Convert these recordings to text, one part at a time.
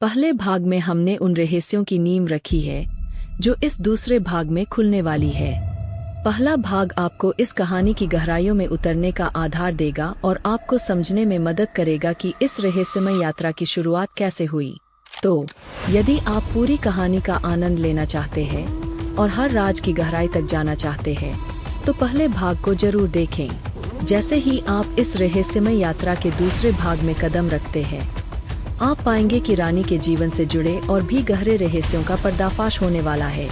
पहले भाग में हमने उन रहस्यों की नींव रखी है जो इस दूसरे भाग में खुलने वाली है। पहला भाग आपको इस कहानी की गहराइयों में उतरने का आधार देगा और आपको समझने में मदद करेगा कि इस रहस्यमय यात्रा की शुरुआत कैसे हुई। तो यदि आप पूरी कहानी का आनंद लेना चाहते हैं और हर राज की गहराई तक जाना चाहते हैं तो पहले भाग को जरूर देखें। जैसे ही आप इस रहस्यमय यात्रा के दूसरे भाग में कदम रखते हैं आप पाएंगे कि रानी के जीवन से जुड़े और भी गहरे रहस्यों का पर्दाफाश होने वाला है।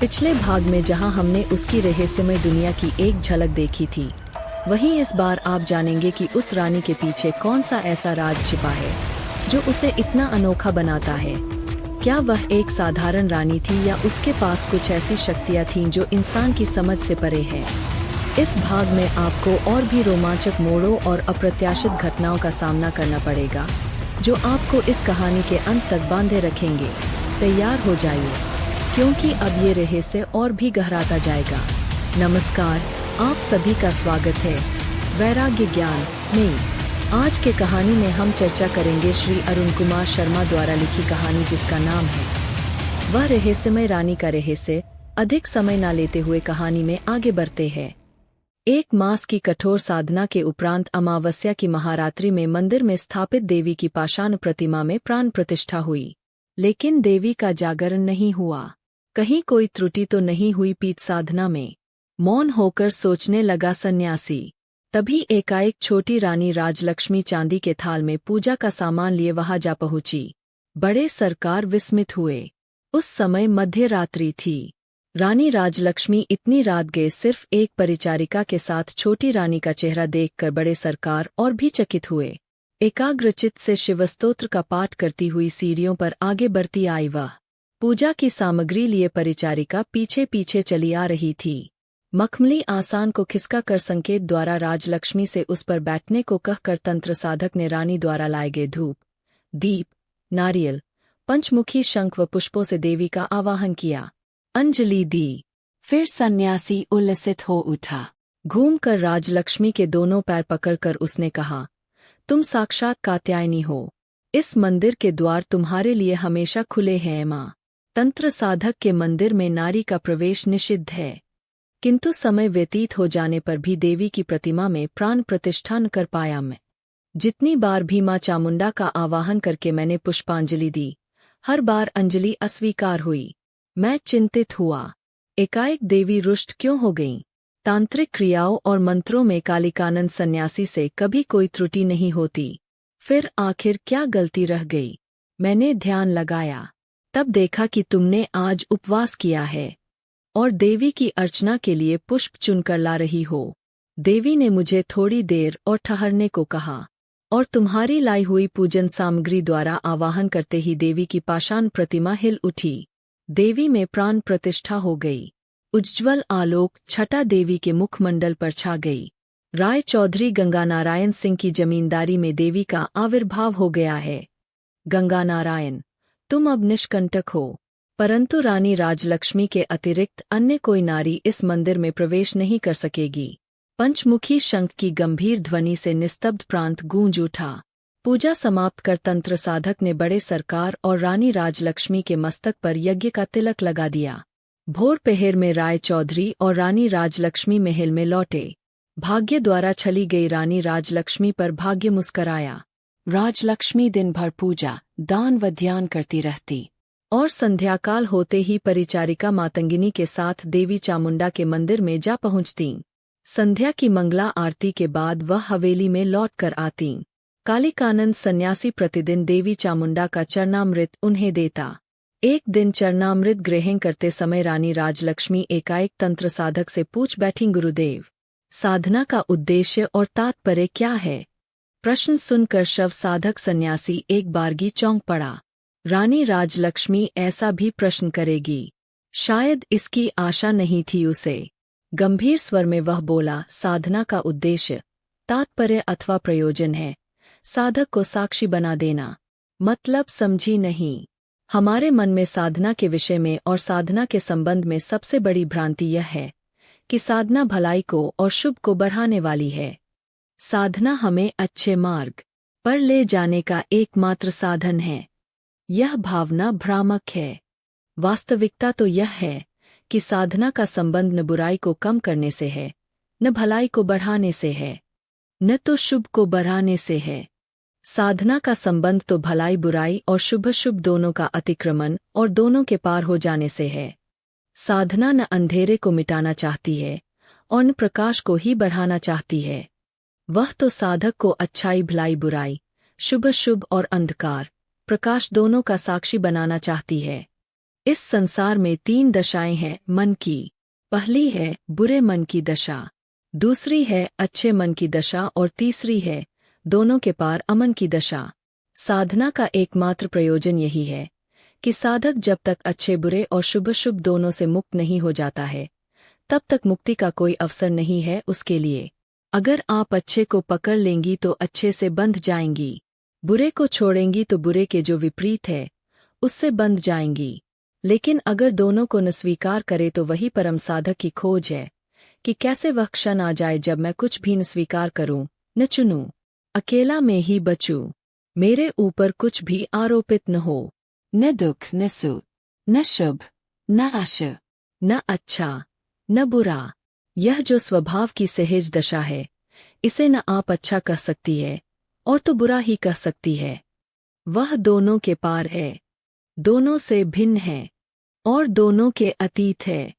पिछले भाग में जहां हमने उसकी रहस्यमय दुनिया की एक झलक देखी थी, वहीं इस बार आप जानेंगे कि उस रानी के पीछे कौन सा ऐसा राज छिपा है जो उसे इतना अनोखा बनाता है। क्या वह एक साधारण रानी थी या उसके पास कुछ ऐसी शक्तियां थीं जो इंसान की समझ से परे है। इस भाग में आपको और भी रोमांचक मोड़ों और अप्रत्याशित घटनाओं का सामना करना पड़ेगा जो आपको इस कहानी के अंत तक बांधे रखेंगे। तैयार हो जाइए क्योंकि अब ये रहस्य और भी गहराता जाएगा। नमस्कार, आप सभी का स्वागत है वैराग्य ज्ञान में। आज के कहानी में हम चर्चा करेंगे श्री अरुण कुमार शर्मा द्वारा लिखी कहानी जिसका नाम है वह रहस्यमय रानी का रहस्य। अधिक समय न लेते हुए कहानी में आगे बढ़ते हैं। एक मास की कठोर साधना के उपरांत अमावस्या की महारात्रि में मंदिर में स्थापित देवी की पाषाण प्रतिमा में प्राण प्रतिष्ठा हुई, लेकिन देवी का जागरण नहीं हुआ। कहीं कोई त्रुटि तो नहीं हुई पीठ साधना में? मौन होकर सोचने लगा सन्यासी। तभी एकाएक छोटी रानी राजलक्ष्मी चांदी के थाल में पूजा का सामान लिए वहां जा पहुंची। बड़े सरकार विस्मित हुए। उस समय मध्य रात्रि थी। रानी राजलक्ष्मी इतनी रात गए सिर्फ एक परिचारिका के साथ छोटी रानी का चेहरा देखकर बड़े सरकार और भी चकित हुए। एकाग्रचित्त से शिवस्तोत्र का पाठ करती हुई सीढ़ियों पर आगे बढ़ती आई वह। पूजा की सामग्री लिए परिचारिका पीछे पीछे चली आ रही थी। मखमली आसान को खिसका कर संकेत द्वारा राजलक्ष्मी से उस पर बैठने को कहकर तंत्र साधक ने रानी द्वारा लाए गए धूप, दीप, नारियल, पंचमुखी शंख व पुष्पों से देवी का आवाहन किया, अंजलि दी। फिर सन्यासी उल्लसित हो उठा। घूमकर राजलक्ष्मी के दोनों पैर पकड़कर उसने कहा, तुम साक्षात कात्यायनी हो। इस मंदिर के द्वार तुम्हारे लिए हमेशा खुले हैं माँ। तंत्र साधक के मंदिर में नारी का प्रवेश निषिद्ध है, किंतु समय व्यतीत हो जाने पर भी देवी की प्रतिमा में प्राण प्रतिष्ठा न कर पाया मैं। जितनी बार भी माँ चामुंडा का आवाहन करके मैंने पुष्पांजलि दी, हर बार अंजलि अस्वीकार हुई। मैं चिंतित हुआ। एकाएक देवी रुष्ट क्यों हो गईं? तांत्रिक क्रियाओं और मंत्रों में कालिकानंद सन्यासी से कभी कोई त्रुटि नहीं होती। फिर आखिर क्या गलती रह गई? मैंने ध्यान लगाया, तब देखा कि तुमने आज उपवास किया है और देवी की अर्चना के लिए पुष्प चुनकर ला रही हो। देवी ने मुझे थोड़ी देर और ठहरने को कहा और तुम्हारी लाई हुई पूजन सामग्री द्वारा आवाहन करते ही देवी की पाषाण प्रतिमा हिल उठी। देवी में प्राण प्रतिष्ठा हो गई। उज्ज्वल आलोक छटा देवी के मुखमंडल पर छा गई। राय चौधरी गंगानारायण सिंह की जमींदारी में देवी का आविर्भाव हो गया है। गंगानारायण, तुम अब निष्कंटक हो, परंतु रानी राजलक्ष्मी के अतिरिक्त अन्य कोई नारी इस मंदिर में प्रवेश नहीं कर सकेगी। पंचमुखी शंख की गंभीर ध्वनि से निस्तब्ध प्रांत गूंज उठा। पूजा समाप्त कर तंत्र साधक ने बड़े सरकार और रानी राजलक्ष्मी के मस्तक पर यज्ञ का तिलक लगा दिया। भोर पहर में राय चौधरी और रानी राजलक्ष्मी महल में लौटे। भाग्य द्वारा छली गई रानी राजलक्ष्मी पर भाग्य मुस्कराया। राजलक्ष्मी दिन भर पूजा, दान व ध्यान करती रहती और संध्याकाल होते ही परिचारिका मातंगिनी के साथ देवी चामुंडा के मंदिर में जा पहुंचतीं। संध्या की मंगला आरती के बाद वह हवेली में लौट कर आतीं। कालिकानंद सन्यासी प्रतिदिन देवी चामुंडा का चरणामृत उन्हें देता। एक दिन चरणामृत ग्रहण करते समय रानी राजलक्ष्मी एकाएक तंत्र साधक से पूछ बैठी, गुरुदेव, साधना का उद्देश्य और तात्पर्य क्या है? प्रश्न सुनकर शव साधक सन्यासी एक बारगी चौंक पड़ा। रानी राजलक्ष्मी ऐसा भी प्रश्न करेगी, शायद इसकी आशा नहीं थी उसे। गंभीर स्वर में वह बोला, साधना का उद्देश्य, तात्पर्य अथवा प्रयोजन है साधक को साक्षी बना देना। मतलब समझी नहीं। हमारे मन में साधना के विषय में और साधना के संबंध में सबसे बड़ी भ्रांति यह है कि साधना भलाई को और शुभ को बढ़ाने वाली है। साधना हमें अच्छे मार्ग पर ले जाने का एकमात्र साधन है। यह भावना भ्रामक है। वास्तविकता तो यह है कि साधना का संबंध न बुराई को कम करने से है, न भलाई को बढ़ाने से है, न तो शुभ को बढ़ाने से है। साधना का संबंध तो भलाई बुराई और शुभ शुभ दोनों का अतिक्रमण और दोनों के पार हो जाने से है। साधना न अंधेरे को मिटाना चाहती है और न प्रकाश को ही बढ़ाना चाहती है। वह तो साधक को अच्छाई भलाई बुराई, शुभ शुभ और अंधकार प्रकाश दोनों का साक्षी बनाना चाहती है। इस संसार में 3 दशाएं हैं मन की। पहली है बुरे मन की दशा, दूसरी है अच्छे मन की दशा और तीसरी है दोनों के पार अमन की दशा। साधना का एकमात्र प्रयोजन यही है कि साधक जब तक अच्छे बुरे और शुभ शुभ दोनों से मुक्त नहीं हो जाता है, तब तक मुक्ति का कोई अवसर नहीं है उसके लिए। अगर आप अच्छे को पकड़ लेंगी तो अच्छे से बंध जाएंगी, बुरे को छोड़ेंगी तो बुरे के जो विपरीत है उससे बंध जाएंगी। लेकिन अगर दोनों को न स्वीकार करे तो वही परम साधक की खोज है कि कैसे वह क्षण आ जाए जब मैं कुछ भी न स्वीकार करूं, न चुनूं, अकेला में ही बचूं, मेरे ऊपर कुछ भी आरोपित न हो, न दुख न सुख, न शुभ न अशुभ, न अच्छा न बुरा। यह जो स्वभाव की सहज दशा है, इसे न आप अच्छा कह सकती है और तो बुरा ही कह सकती है। वह दोनों के पार है, दोनों से भिन्न है और दोनों के अतीत है।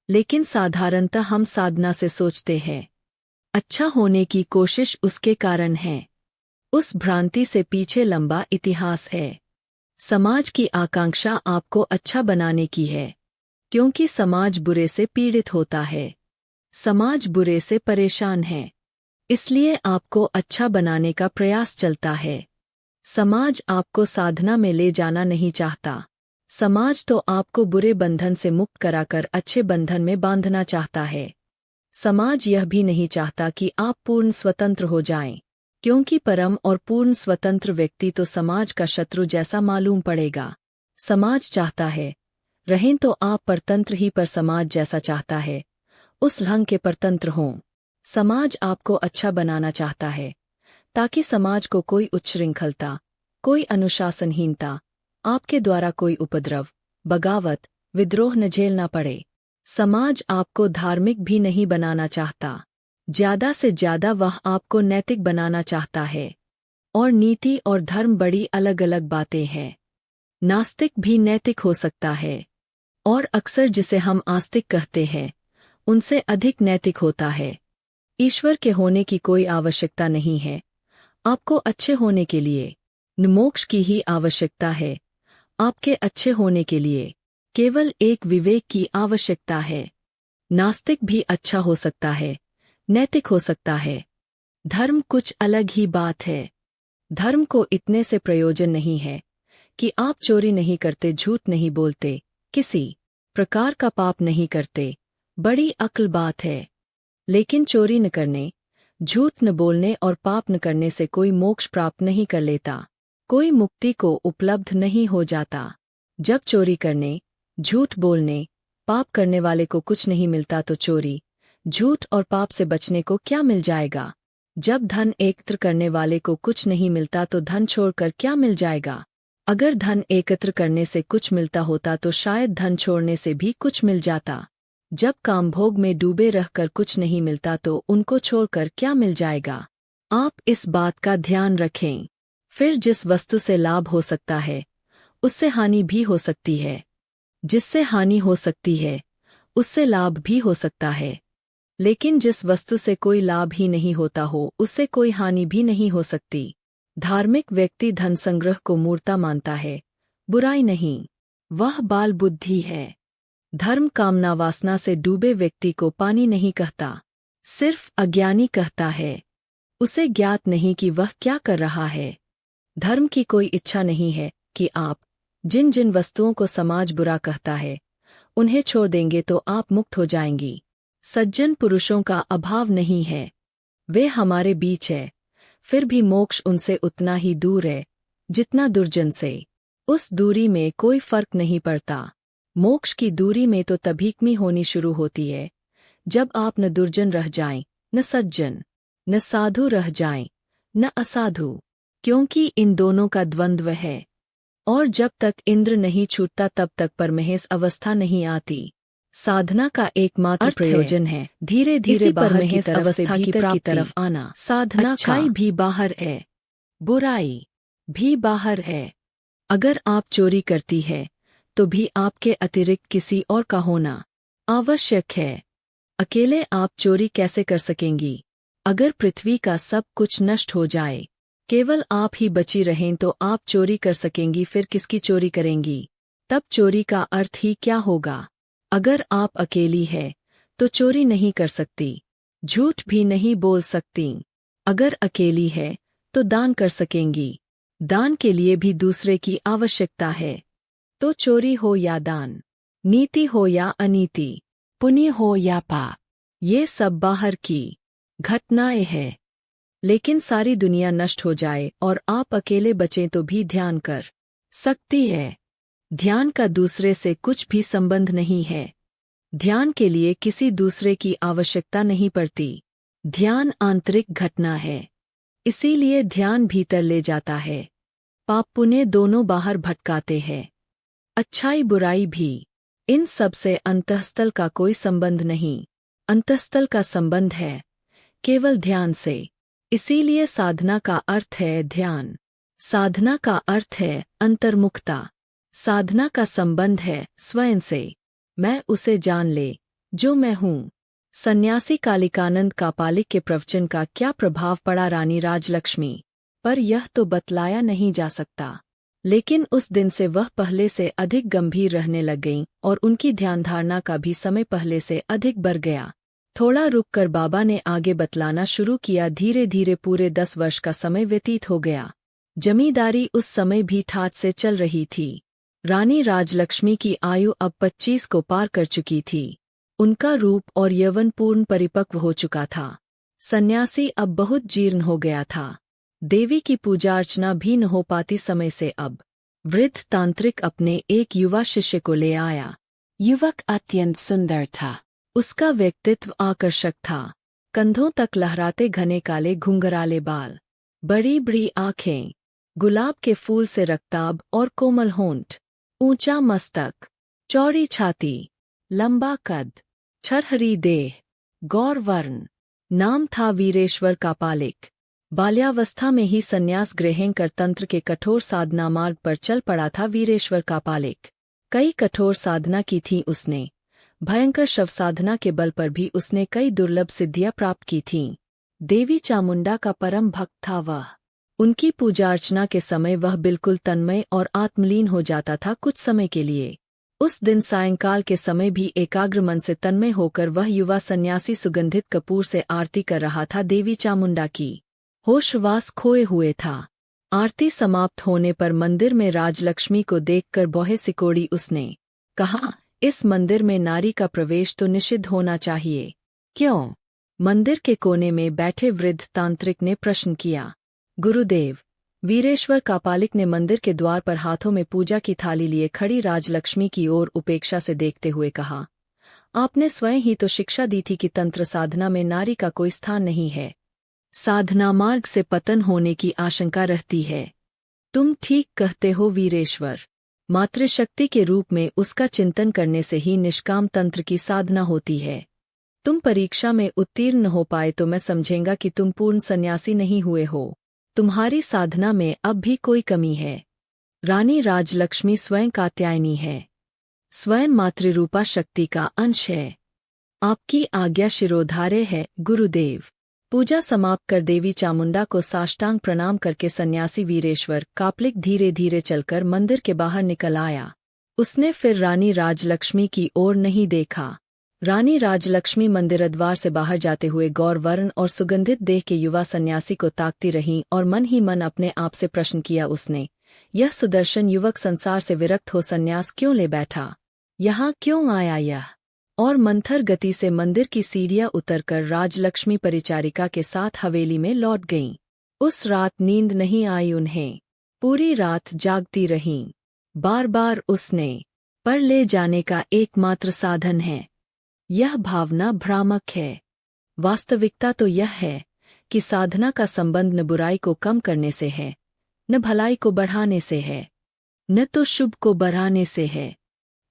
लेकिन साधारणतः हम साधना से सोचते हैं अच्छा होने की कोशिश उसके कारण है। उस भ्रांति से पीछे लंबा इतिहास है। समाज की आकांक्षा आपको अच्छा बनाने की है, क्योंकि समाज बुरे से पीड़ित होता है, समाज बुरे से परेशान है, इसलिए आपको अच्छा बनाने का प्रयास चलता है। समाज आपको साधना में ले जाना नहीं चाहता। समाज तो आपको बुरे बंधन से मुक्त कराकर अच्छे बंधन में बांधना चाहता है। समाज यह भी नहीं चाहता कि आप पूर्ण स्वतंत्र हो जाएं, क्योंकि परम और पूर्ण स्वतंत्र व्यक्ति तो समाज का शत्रु जैसा मालूम पड़ेगा। समाज चाहता है रहें तो आप परतंत्र ही, पर समाज जैसा चाहता है उस ढंग के परतंत्र हों। समाज आपको अच्छा बनाना चाहता है ताकि समाज को कोई उच्छृंखलता, कोई अनुशासनहीनता, आपके द्वारा कोई उपद्रव, बगावत, विद्रोह न झेलना पड़े। समाज आपको धार्मिक भी नहीं बनाना चाहता, ज्यादा से ज्यादा वह आपको नैतिक बनाना चाहता है। और नीति और धर्म बड़ी अलग अलग बातें हैं। नास्तिक भी नैतिक हो सकता है, और अक्सर जिसे हम आस्तिक कहते हैं उनसे अधिक नैतिक होता है। ईश्वर के होने की कोई आवश्यकता नहीं है आपको अच्छे होने के लिए, न मोक्ष की ही आवश्यकता है आपके अच्छे होने के लिए। केवल एक विवेक की आवश्यकता है। नास्तिक भी अच्छा हो सकता है, नैतिक हो सकता है। धर्म कुछ अलग ही बात है। धर्म को इतने से प्रयोजन नहीं है कि आप चोरी नहीं करते, झूठ नहीं बोलते, किसी प्रकार का पाप नहीं करते, बड़ी अक्ल बात है। लेकिन चोरी न करने, झूठ न बोलने और पाप न करने से कोई मोक्ष प्राप्त नहीं कर लेता, कोई मुक्ति को उपलब्ध नहीं हो जाता। जब चोरी करने, झूठ बोलने, पाप करने वाले को कुछ नहीं मिलता तो चोरी, झूठ और पाप से बचने को क्या मिल जाएगा? जब धन एकत्र करने वाले को कुछ नहीं मिलता तो धन छोड़कर क्या मिल जाएगा? अगर धन एकत्र करने से कुछ मिलता होता तो शायद धन छोड़ने से भी कुछ मिल जाता। जब कामभोग में डूबे रहकर कुछ नहीं मिलता तो उनको छोड़कर क्या मिल जाएगा? आप इस बात का ध्यान रखें। फिर जिस वस्तु से लाभ हो सकता है उससे हानि भी हो सकती है, जिससे हानि हो सकती है उससे लाभ भी हो सकता है। लेकिन जिस वस्तु से कोई लाभ ही नहीं होता हो उससे कोई हानि भी नहीं हो सकती। धार्मिक व्यक्ति धन संग्रह को मूर्ता मानता है, बुराई नहीं, वह बाल बुद्धि है। धर्म कामना वासना से डूबे व्यक्ति को पानी नहीं कहता, सिर्फ अज्ञानी कहता है। उसे ज्ञात नहीं कि वह क्या कर रहा है। धर्म की कोई इच्छा नहीं है कि आप जिन जिन वस्तुओं को समाज बुरा कहता है उन्हें छोड़ देंगे तो आप मुक्त हो जाएंगी। सज्जन पुरुषों का अभाव नहीं है, वे हमारे बीच है, फिर भी मोक्ष उनसे उतना ही दूर है जितना दुर्जन से। उस दूरी में कोई फर्क नहीं पड़ता। मोक्ष की दूरी में तो तभी कमी होनी शुरू होती है जब आप न दुर्जन रह जाएं, न सज्जन, न साधु रह जाएं, न असाधु, क्योंकि इन दोनों का द्वंद्व है। और जब तक इंद्र नहीं छूटता तब तक परमहेश अवस्था नहीं आती। साधना का एकमात्र प्रयोजन है धीरे धीरे बाहर की तरफ से भीतर की तरफ आना। साधना अच्छाई भी बाहर है, बुराई भी बाहर है। अगर आप चोरी करती है तो भी आपके अतिरिक्त किसी और का होना आवश्यक है। अकेले आप चोरी कैसे कर सकेंगी? अगर पृथ्वी का सब कुछ नष्ट हो जाए, केवल आप ही बची रहें तो आप चोरी कर सकेंगी, फिर किसकी चोरी करेंगी? तब चोरी का अर्थ ही क्या होगा? अगर आप अकेली है तो चोरी नहीं कर सकती, झूठ भी नहीं बोल सकती। अगर अकेली है तो दान कर सकेंगी, दान के लिए भी दूसरे की आवश्यकता है। तो चोरी हो या दान, नीति हो या अनीति, पुण्य हो या पाप, ये सब बाहर की घटनाएं हैं। लेकिन सारी दुनिया नष्ट हो जाए और आप अकेले बचें तो भी ध्यान कर सकती है। ध्यान का दूसरे से कुछ भी संबंध नहीं है। ध्यान के लिए किसी दूसरे की आवश्यकता नहीं पड़ती। ध्यान आंतरिक घटना है, इसीलिए ध्यान भीतर ले जाता है। पाप पुण्य दोनों बाहर भटकाते हैं, अच्छाई बुराई भी। इन सब से अंतःस्थल का कोई संबंध नहीं, अंतःस्थल का संबंध है केवल ध्यान से। इसीलिए साधना का अर्थ है ध्यान, साधना का अर्थ है अंतर्मुखता, साधना का संबंध है स्वयं से। मैं उसे जान ले जो मैं हूँ। सन्यासी कालिकानंद कापालिक के प्रवचन का क्या प्रभाव पड़ा रानी राजलक्ष्मी पर, यह तो बतलाया नहीं जा सकता। लेकिन उस दिन से वह पहले से अधिक गंभीर रहने लग गईं और उनकी ध्यानधारणा का भी समय पहले से अधिक बढ़ गया। थोड़ा रुककर बाबा ने आगे बतलाना शुरू किया। धीरे धीरे पूरे 10 वर्ष का समय व्यतीत हो गया। जमींदारी उस समय भी ठाठ से चल रही थी। रानी राजलक्ष्मी की आयु अब 25 को पार कर चुकी थी। उनका रूप और यौवन पूर्ण परिपक्व हो चुका था। सन्यासी अब बहुत जीर्ण हो गया था। देवी की पूजा अर्चना भी न हो पाती समय से। अब वृद्ध तांत्रिक अपने एक युवा शिष्य को ले आया। युवक अत्यंत सुंदर था, उसका व्यक्तित्व आकर्षक था। कंधों तक लहराते घने काले घुंघराले बाल, बड़ी बड़ी आंखें, गुलाब के फूल से रक्ताब और कोमल होंठ, ऊंचा मस्तक, चौड़ी छाती, लंबा कद, छरहरी देह, गौर वर्ण। नाम था वीरेश्वर कापालिक। बाल्यावस्था में ही संन्यास ग्रहण कर तंत्र के कठोर साधना मार्ग पर चल पड़ा था वीरेश्वर कापालिक। कई कठोर साधना की थी उसने। भयंकर शव साधना के बल पर भी उसने कई दुर्लभ सिद्धियां प्राप्त की थीं। देवी चामुंडा का परम भक्त था वह। उनकी पूजा अर्चना के समय वह बिल्कुल तन्मय और आत्मलीन हो जाता था कुछ समय के लिए। उस दिन सायंकाल के समय भी एकाग्र मन से तन्मय होकर वह युवा सन्यासी सुगंधित कपूर से आरती कर रहा था देवी चामुंडा की। होशवास खोए हुए था। आरती समाप्त होने पर मंदिर में राजलक्ष्मी को देखकर बोहे सिकोड़ी उसने कहा, इस मंदिर में नारी का प्रवेश तो निषिद्ध होना चाहिए। क्यों? मंदिर के कोने में बैठे वृद्ध तांत्रिक ने प्रश्न किया। गुरुदेव, वीरेश्वर कापालिक ने मंदिर के द्वार पर हाथों में पूजा की थाली लिए खड़ी राजलक्ष्मी की ओर उपेक्षा से देखते हुए कहा, आपने स्वयं ही तो शिक्षा दी थी कि तंत्र साधना में नारी का कोई स्थान नहीं है। साधना मार्ग से पतन होने की आशंका रहती है। तुम ठीक कहते हो वीरेश्वर। मातृशक्ति के रूप में उसका चिंतन करने से ही निष्काम तंत्र की साधना होती है। तुम परीक्षा में उत्तीर्ण न हो पाए तो मैं समझेंगा कि तुम पूर्ण सन्यासी नहीं हुए हो। तुम्हारी साधना में अब भी कोई कमी है। रानी राजलक्ष्मी स्वयं कात्यायनी है, स्वयं मातृरूपा शक्ति का अंश है। आपकी आज्ञा शिरोधार्य है गुरुदेव। पूजा समाप्त कर देवी चामुंडा को साष्टांग प्रणाम करके सन्यासी वीरेश्वर कापालिक धीरे धीरे चलकर मंदिर के बाहर निकल आया। उसने फिर रानी राजलक्ष्मी की ओर नहीं देखा। रानी राजलक्ष्मी मंदिरद्वार से बाहर जाते हुए गौरवर्ण और सुगंधित देह के युवा सन्यासी को ताकती रहीं और मन ही मन अपने आप से प्रश्न किया उसने, यह सुदर्शन युवक संसार से विरक्त हो सन्यास क्यों ले बैठा? यहाँ क्यों आया यह? और मंथर गति से मंदिर की सीढ़ियां उतरकर राजलक्ष्मी परिचारिका के साथ हवेली में लौट गईं। उस रात नींद नहीं आई उन्हें। पूरी रात जागती रहीं। बार बार उसने पर ले जाने का एकमात्र साधन है। यह भावना भ्रामक है। वास्तविकता तो यह है कि साधना का संबंध न बुराई को कम करने से है, न भलाई को बढ़ाने से है। न तो शुभ को बढ़ाने से है।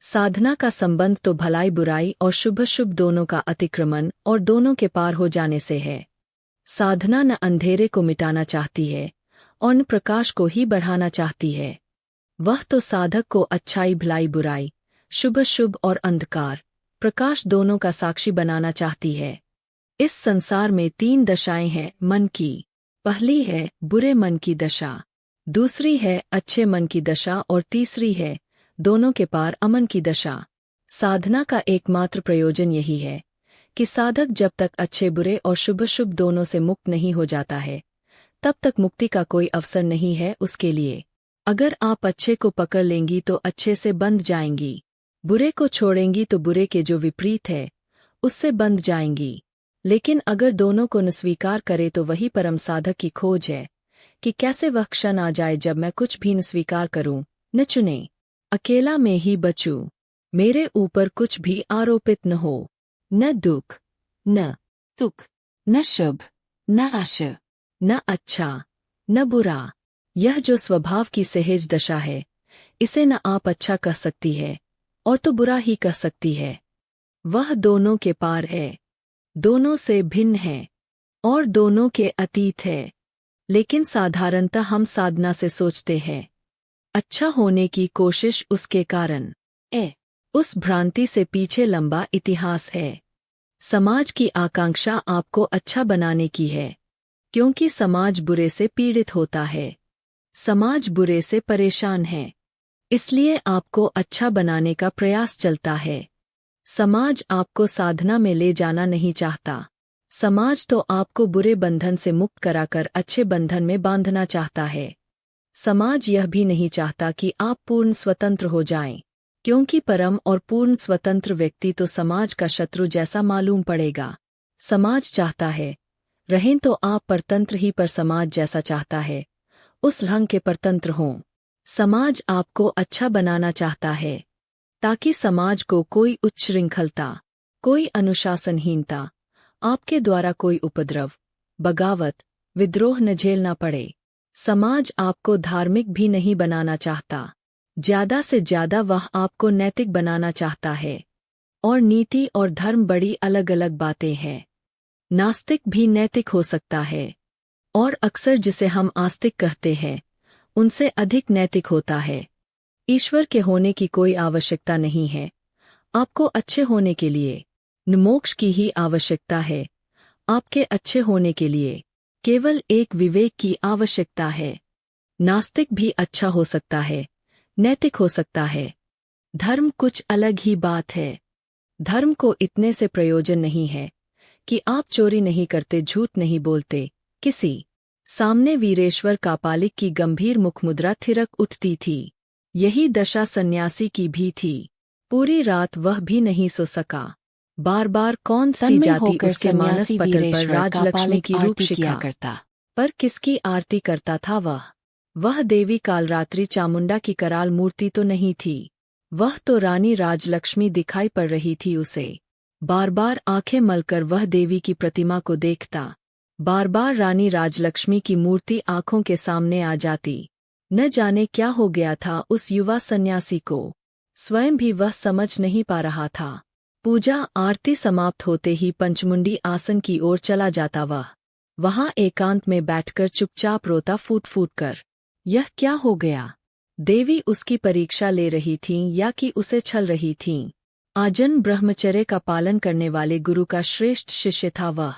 साधना का संबंध तो भलाई बुराई और शुभ शुभ दोनों का अतिक्रमण और दोनों के पार हो जाने से है। साधना न अंधेरे को मिटाना चाहती है और न प्रकाश को ही बढ़ाना चाहती है। वह तो साधक को अच्छाई भलाई बुराई, शुभ शुभ और अंधकार, प्रकाश दोनों का साक्षी बनाना चाहती है। इस संसार में 3 दशाएं हैं मन की। पहली है बुरे मन की दशा, दूसरी है अच्छे मन की दशा और तीसरी है दोनों के पार अमन की दशा। साधना का एकमात्र प्रयोजन यही है कि साधक जब तक अच्छे बुरे और शुभ शुभ दोनों से मुक्त नहीं हो जाता है, तब तक मुक्ति का कोई अवसर नहीं है उसके लिए। अगर आप अच्छे को पकड़ लेंगी तो अच्छे से बंध जाएंगी, बुरे को छोड़ेंगी तो बुरे के जो विपरीत है उससे बंध जाएंगी। लेकिन अगर दोनों को न स्वीकार करे तो वही परम साधक की खोज है कि कैसे वह क्षण आ जाए जब मैं कुछ भी न स्वीकार करूं, न चुने, अकेला में ही बचूं, मेरे ऊपर कुछ भी आरोपित न हो, न दुख, न सुख, न शुभ, न अशुभ, न अच्छा, न बुरा। यह जो स्वभाव की सहज दशा है, इसे न आप अच्छा कह सकती है और तो बुरा ही कह सकती है। वह दोनों के पार है, दोनों से भिन्न है और दोनों के अतीत है। लेकिन साधारणतः हम साधना से सोचते हैं अच्छा होने की कोशिश, उसके कारण उस भ्रांति से पीछे लंबा इतिहास है। समाज की आकांक्षा आपको अच्छा बनाने की है, क्योंकि समाज बुरे से पीड़ित होता है, समाज बुरे से परेशान है, इसलिए आपको अच्छा बनाने का प्रयास चलता है। समाज आपको साधना में ले जाना नहीं चाहता, समाज तो आपको बुरे बंधन से मुक्त कराकर अच्छे बंधन में बांधना चाहता है। समाज यह भी नहीं चाहता कि आप पूर्ण स्वतंत्र हो जाएं, क्योंकि परम और पूर्ण स्वतंत्र व्यक्ति तो समाज का शत्रु जैसा मालूम पड़ेगा। समाज चाहता है रहें तो आप परतंत्र ही, पर समाज जैसा चाहता है उस ढंग के परतंत्र हों। समाज आपको अच्छा बनाना चाहता है ताकि समाज को कोई उच्छृंखलता, कोई अनुशासनहीनता, आपके द्वारा कोई उपद्रव, बगावत, विद्रोह न झेलना पड़े। समाज आपको धार्मिक भी नहीं बनाना चाहता, ज्यादा से ज्यादा वह आपको नैतिक बनाना चाहता है। और नीति और धर्म बड़ी अलग अलग बातें हैं। नास्तिक भी नैतिक हो सकता है और अक्सर जिसे हम आस्तिक कहते हैं उनसे अधिक नैतिक होता है। ईश्वर के होने की कोई आवश्यकता नहीं है आपको अच्छे होने के लिए, न मोक्ष की ही आवश्यकता है आपके अच्छे होने के लिए, केवल एक विवेक की आवश्यकता है। नास्तिक भी अच्छा हो सकता है, नैतिक हो सकता है। धर्म कुछ अलग ही बात है। धर्म को इतने से प्रयोजन नहीं है कि आप चोरी नहीं करते, झूठ नहीं बोलते, किसी सामने वीरेश्वर कापालिक की गंभीर मुखमुद्रा थिरक उठती थी। यही दशा सन्यासी की भी थी। पूरी रात वह भी नहीं सो सका। बार बार कौन सी जाति उसके मानस पटल पर राजलक्ष्मी की रूप शिखा करता, पर किसकी आरती करता था वह देवी कालरात्रि चामुंडा की कराल मूर्ति तो नहीं थी, वह तो रानी राजलक्ष्मी दिखाई पड़ रही थी उसे। बार बार आंखें मलकर वह देवी की प्रतिमा को देखता, बार बार रानी राजलक्ष्मी की मूर्ति आंखों के सामने आ जाती। न जाने क्या हो गया था उस युवा सन्यासी को, स्वयं भी वह समझ नहीं पा रहा था। पूजा आरती समाप्त होते ही पंचमुंडी आसन की ओर चला जाता वहां एकांत में बैठकर चुपचाप रोता फूट फूट कर। यह क्या हो गया? देवी उसकी परीक्षा ले रही थीं या कि उसे छल रही थीं? आजन्म ब्रह्मचर्य का पालन करने वाले गुरु का श्रेष्ठ शिष्य था वह,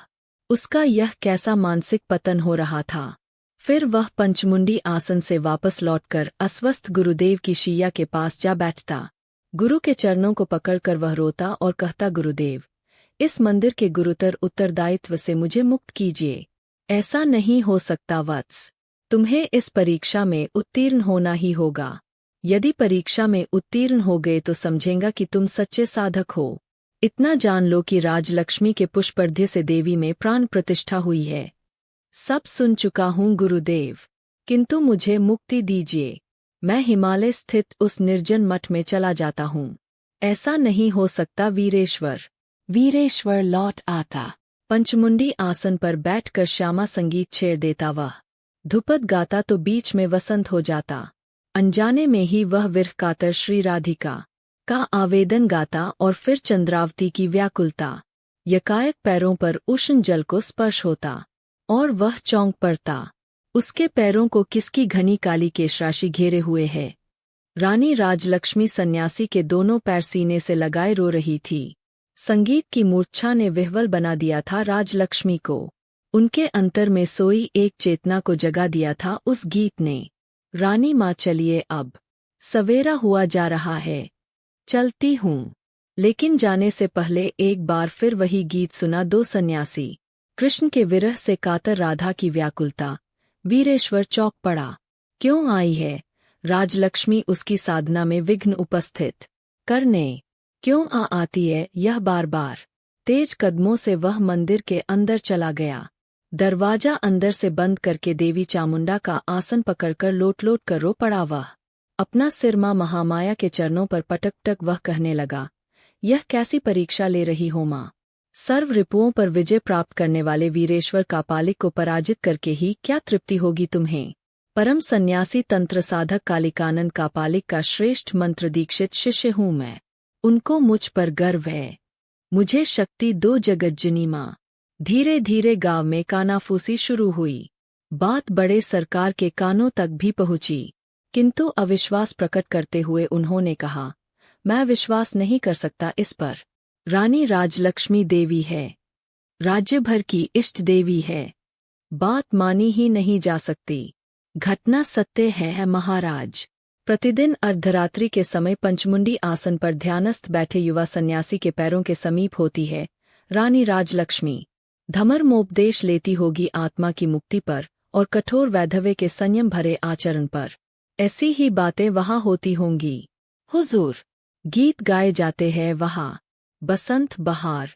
उसका यह कैसा मानसिक पतन हो रहा था। फिर वह पंचमुंडी आसन से वापस लौटकर अस्वस्थ गुरुदेव की शैया के पास जा बैठता। गुरु के चरणों को पकड़कर वह रोता और कहता, गुरुदेव, इस मंदिर के गुरुतर उत्तरदायित्व से मुझे मुक्त कीजिए। ऐसा नहीं हो सकता वत्स, तुम्हें इस परीक्षा में उत्तीर्ण होना ही होगा। यदि परीक्षा में उत्तीर्ण हो गए तो समझेंगा कि तुम सच्चे साधक हो। इतना जान लो कि राजलक्ष्मी के पुष्पर्ध्य से देवी में प्राण प्रतिष्ठा हुई है। सब सुन चुका हूँ गुरुदेव, किंतु मुझे मुक्ति दीजिए। मैं हिमालय स्थित उस निर्जन मठ में चला जाता हूँ। ऐसा नहीं हो सकता वीरेश्वर। वीरेश्वर लौट आता। पंचमुंडी आसन पर बैठकर श्यामा संगीत छेड़ देता वह। धुपद गाता तो बीच में वसंत हो जाता। अनजाने में ही वह विरह कातर श्री राधिका का आवेदन गाता और फिर चंद्रावती की व्याकुलता। यकायक पैरों पर उष्ण जल को स्पर्श होता और वह चौंक पड़ता। उसके पैरों को किसकी घनी काली केशराशि घेरे हुए है। रानी राजलक्ष्मी सन्यासी के दोनों पैर सीने से लगाए रो रही थी। संगीत की मूर्छा ने विह्वल बना दिया था राजलक्ष्मी को। उनके अंतर में सोई एक चेतना को जगा दिया था उस गीत ने। रानी माँ चलिए, अब सवेरा हुआ जा रहा है, चलती हूँ। लेकिन जाने से पहले एक बार फिर वही गीत सुना दो सन्यासी। कृष्ण के विरह से कातर राधा की व्याकुलता। वीरेश्वर चौंक पड़ा। क्यों आई है राजलक्ष्मी उसकी साधना में विघ्न उपस्थित करने? क्यों आती है यह बार बार? तेज कदमों से वह मंदिर के अंदर चला गया। दरवाजा अंदर से बंद करके देवी चामुंडा का आसन पकड़कर लोट लोट कर रो पड़ा वह। अपना सिर माँ महामाया के चरणों पर पटक वह कहने लगा, यह कैसी परीक्षा ले रही हो माँ? सर्व रिपुओं पर विजय प्राप्त करने वाले वीरेश्वर कापालिक को पराजित करके ही क्या तृप्ति होगी तुम्हें? परम सन्यासी तंत्र साधक कालिकानंद कापालिक का श्रेष्ठ मंत्र दीक्षित शिष्य हूँ मैं। उनको मुझ पर गर्व है। मुझे शक्ति दो जगज्जनी माँ। धीरे धीरे गांव में कानाफूसी शुरू हुई। बात बड़े सरकार के कानों तक भी पहुंची, किंतु अविश्वास प्रकट करते हुए उन्होंने कहा, मैं विश्वास नहीं कर सकता इस पर। रानी राजलक्ष्मी देवी है, राज्य भर की इष्ट देवी है, बात मानी ही नहीं जा सकती। घटना सत्य है महाराज। प्रतिदिन अर्धरात्रि के समय पंचमुंडी आसन पर ध्यानस्थ बैठे युवा सन्यासी के पैरों के समीप होती है रानी राजलक्ष्मी। धर्मोपदेश लेती होगी आत्मा की मुक्ति पर और कठोर वैधव्य के संयम भरे आचरण पर। ऐसी ही बातें वहाँ होती होंगी। हुजूर, गीत गाए जाते हैं वहाँ, बसंत बहार,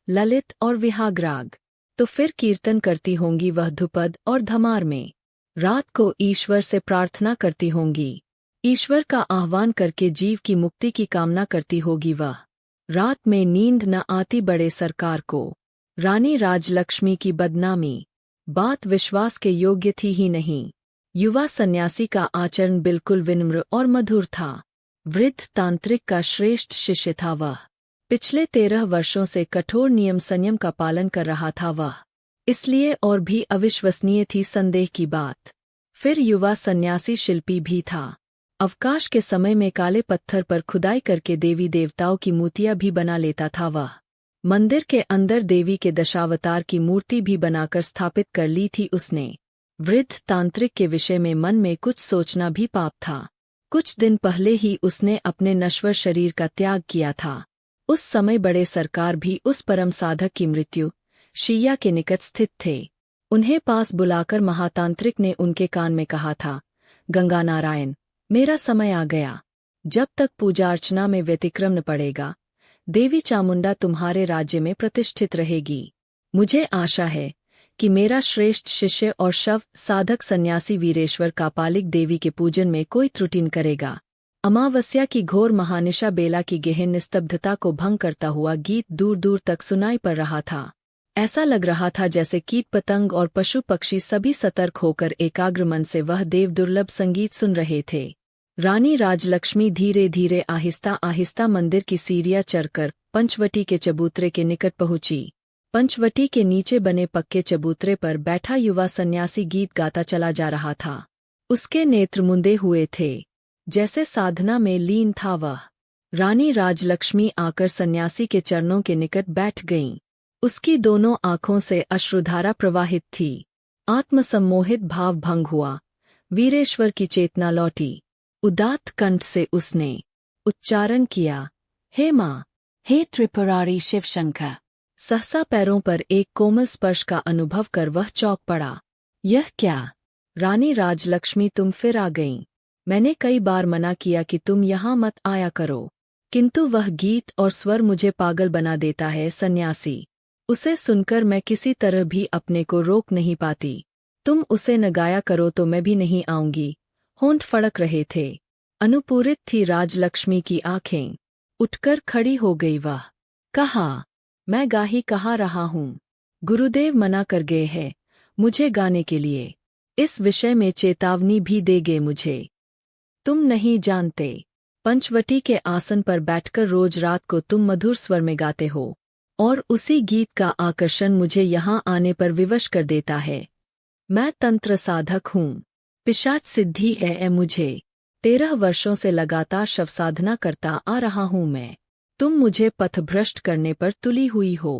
ललित और विहागराग। तो फिर कीर्तन करती होंगी वह धुपद और धमार में। रात को ईश्वर से प्रार्थना करती होंगी। ईश्वर का आह्वान करके जीव की मुक्ति की कामना करती होगी वह। रात में नींद न आती बड़े सरकार को। रानी राजलक्ष्मी की बदनामी बात विश्वास के योग्य थी ही नहीं। युवा सन्यासी का आचरण बिल्कुल विनम्र और मधुर था। वृद्ध तांत्रिक का श्रेष्ठ शिष्य था वह। पिछले 13 वर्षों से कठोर नियम संयम का पालन कर रहा था वह, इसलिए और भी अविश्वसनीय थी संदेह की बात। फिर युवा सन्यासी शिल्पी भी था। अवकाश के समय में काले पत्थर पर खुदाई करके देवी देवताओं की मूर्तियां भी बना लेता था वह। मंदिर के अंदर देवी के दशावतार की मूर्ति भी बनाकर स्थापित कर ली थी उसने। वृद्ध तांत्रिक के विषय में मन में कुछ सोचना भी पाप था। कुछ दिन पहले ही उसने अपने नश्वर शरीर का त्याग किया था। उस समय बड़े सरकार भी उस परम साधक की मृत्यु शैय्या के निकट स्थित थे। उन्हें पास बुलाकर महातांत्रिक ने उनके कान में कहा था, गंगा नारायण, मेरा समय आ गया। जब तक पूजा अर्चना में व्यतिक्रम न पड़ेगा, देवी चामुंडा तुम्हारे राज्य में प्रतिष्ठित रहेगी। मुझे आशा है कि मेरा श्रेष्ठ शिष्य और शव साधक सन्यासी वीरेश्वर कापालिक देवी के पूजन में कोई त्रुटि न करेगा। अमावस्या की घोर महानिशा बेला की गहन निस्तब्धता को भंग करता हुआ गीत दूर दूर तक सुनाई पड़ रहा था। ऐसा लग रहा था जैसे कीट पतंग और पशु पक्षी सभी सतर्क होकर एकाग्र मन से वह देव दुर्लभ संगीत सुन रहे थे। रानी राजलक्ष्मी धीरे धीरे आहिस्ता आहिस्ता मंदिर की सीढ़ियां चढ़कर पंचवटी के चबूतरे के निकट पहुंची। पंचवटी के नीचे बने पक्के चबूतरे पर बैठा युवा सन्यासी गीत गाता चला जा रहा था। उसके नेत्र मुंदे हुए थे, जैसे साधना में लीन था वह। रानी राजलक्ष्मी आकर सन्यासी के चरणों के निकट बैठ गईं। उसकी दोनों आंखों से अश्रुधारा प्रवाहित थी। आत्मसम्मोहित भाव भंग हुआ। वीरेश्वर की चेतना लौटी। उदात्त कंठ से उसने उच्चारण किया, हे माँ, हे त्रिपुरारी शिवशंकर। सहसा पैरों पर एक कोमल स्पर्श का अनुभव कर वह चौंक पड़ा। यह क्या? रानी राजलक्ष्मी, तुम फिर आ गईं। मैंने कई बार मना किया कि तुम यहाँ मत आया करो, किंतु वह गीत और स्वर मुझे पागल बना देता है सन्यासी। उसे सुनकर मैं किसी तरह भी अपने को रोक नहीं पाती। तुम उसे न गाया करो तो मैं भी नहीं आऊंगी। होंठ फड़क रहे थे। अनुपूरित थी राजलक्ष्मी की आंखें। उठकर खड़ी हो गई वह। कहा, मैं गा ही कहा रहा हूँ। गुरुदेव मना कर गए हैं मुझे गाने के लिए। इस विषय में चेतावनी भी दे गए मुझे। तुम नहीं जानते, पंचवटी के आसन पर बैठकर रोज रात को तुम मधुर स्वर में गाते हो, और उसी गीत का आकर्षण मुझे यहाँ आने पर विवश कर देता है। मैं तंत्र साधक हूँ, पिशाच सिद्धि है मुझे। 13 वर्षों से लगातार शव साधना करता आ रहा हूँ मैं। तुम मुझे पथभ्रष्ट करने पर तुली हुई हो।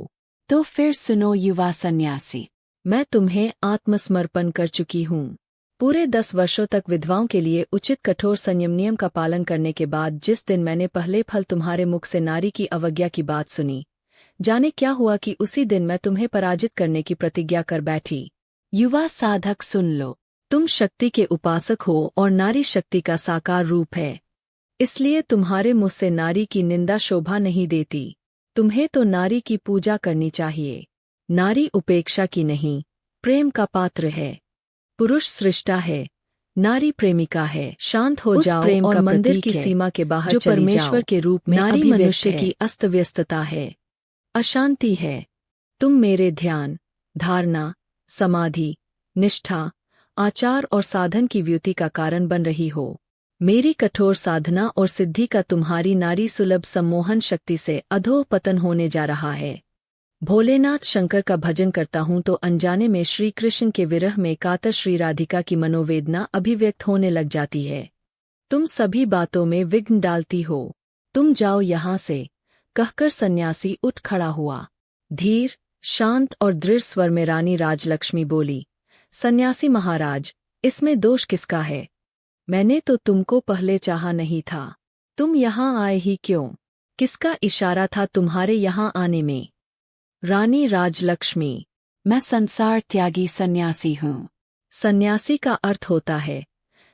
तो फिर सुनो युवा सन्यासी, मैं तुम्हें आत्मसमर्पण कर चुकी हूँ। पूरे 10 वर्षों तक विधवाओं के लिए उचित कठोर संयम नियम का पालन करने के बाद जिस दिन मैंने पहले फल तुम्हारे मुख से नारी की अवज्ञा की बात सुनी, जाने क्या हुआ कि उसी दिन मैं तुम्हें पराजित करने की प्रतिज्ञा कर बैठी। युवा साधक सुन लो, तुम शक्ति के उपासक हो और नारी शक्ति का साकार रूप है, इसलिए तुम्हारे मुझ से नारी की निंदा शोभा नहीं देती। तुम्हें तो नारी की पूजा करनी चाहिए। नारी उपेक्षा की नहीं, प्रेम का पात्र है। पुरुष सृष्टा है, नारी प्रेमिका है। शांत हो जाओ प्रेम और मंदिर की सीमा के बाहर जो परमेश्वर के रूप में नारी मनुष्य की अस्तव्यस्तता है, अशांति है। तुम मेरे ध्यान, धारणा, समाधि, निष्ठा, आचार और साधन की व्युति का कारण बन रही हो। मेरी कठोर साधना और सिद्धि का तुम्हारी नारी सुलभ सम्मोहन शक्ति से अधोपतन होने जा रहा है। भोलेनाथ शंकर का भजन करता हूँ तो अनजाने में श्री कृष्ण के विरह में कातर श्री राधिका की मनोवेदना अभिव्यक्त होने लग जाती है। तुम सभी बातों में विघ्न डालती हो। तुम जाओ यहाँ से, कहकर सन्यासी उठ खड़ा हुआ। धीर, शांत और दृढ़ स्वर में रानी राजलक्ष्मी बोली, सन्यासी महाराज, इसमें दोष किसका है? मैंने तो तुमको पहले चाहा नहीं था। तुम यहाँ आए ही क्यों? किसका इशारा था तुम्हारे यहाँ आने में? रानी राजलक्ष्मी, मैं संसार त्यागी सन्यासी हूँ। सन्यासी का अर्थ होता है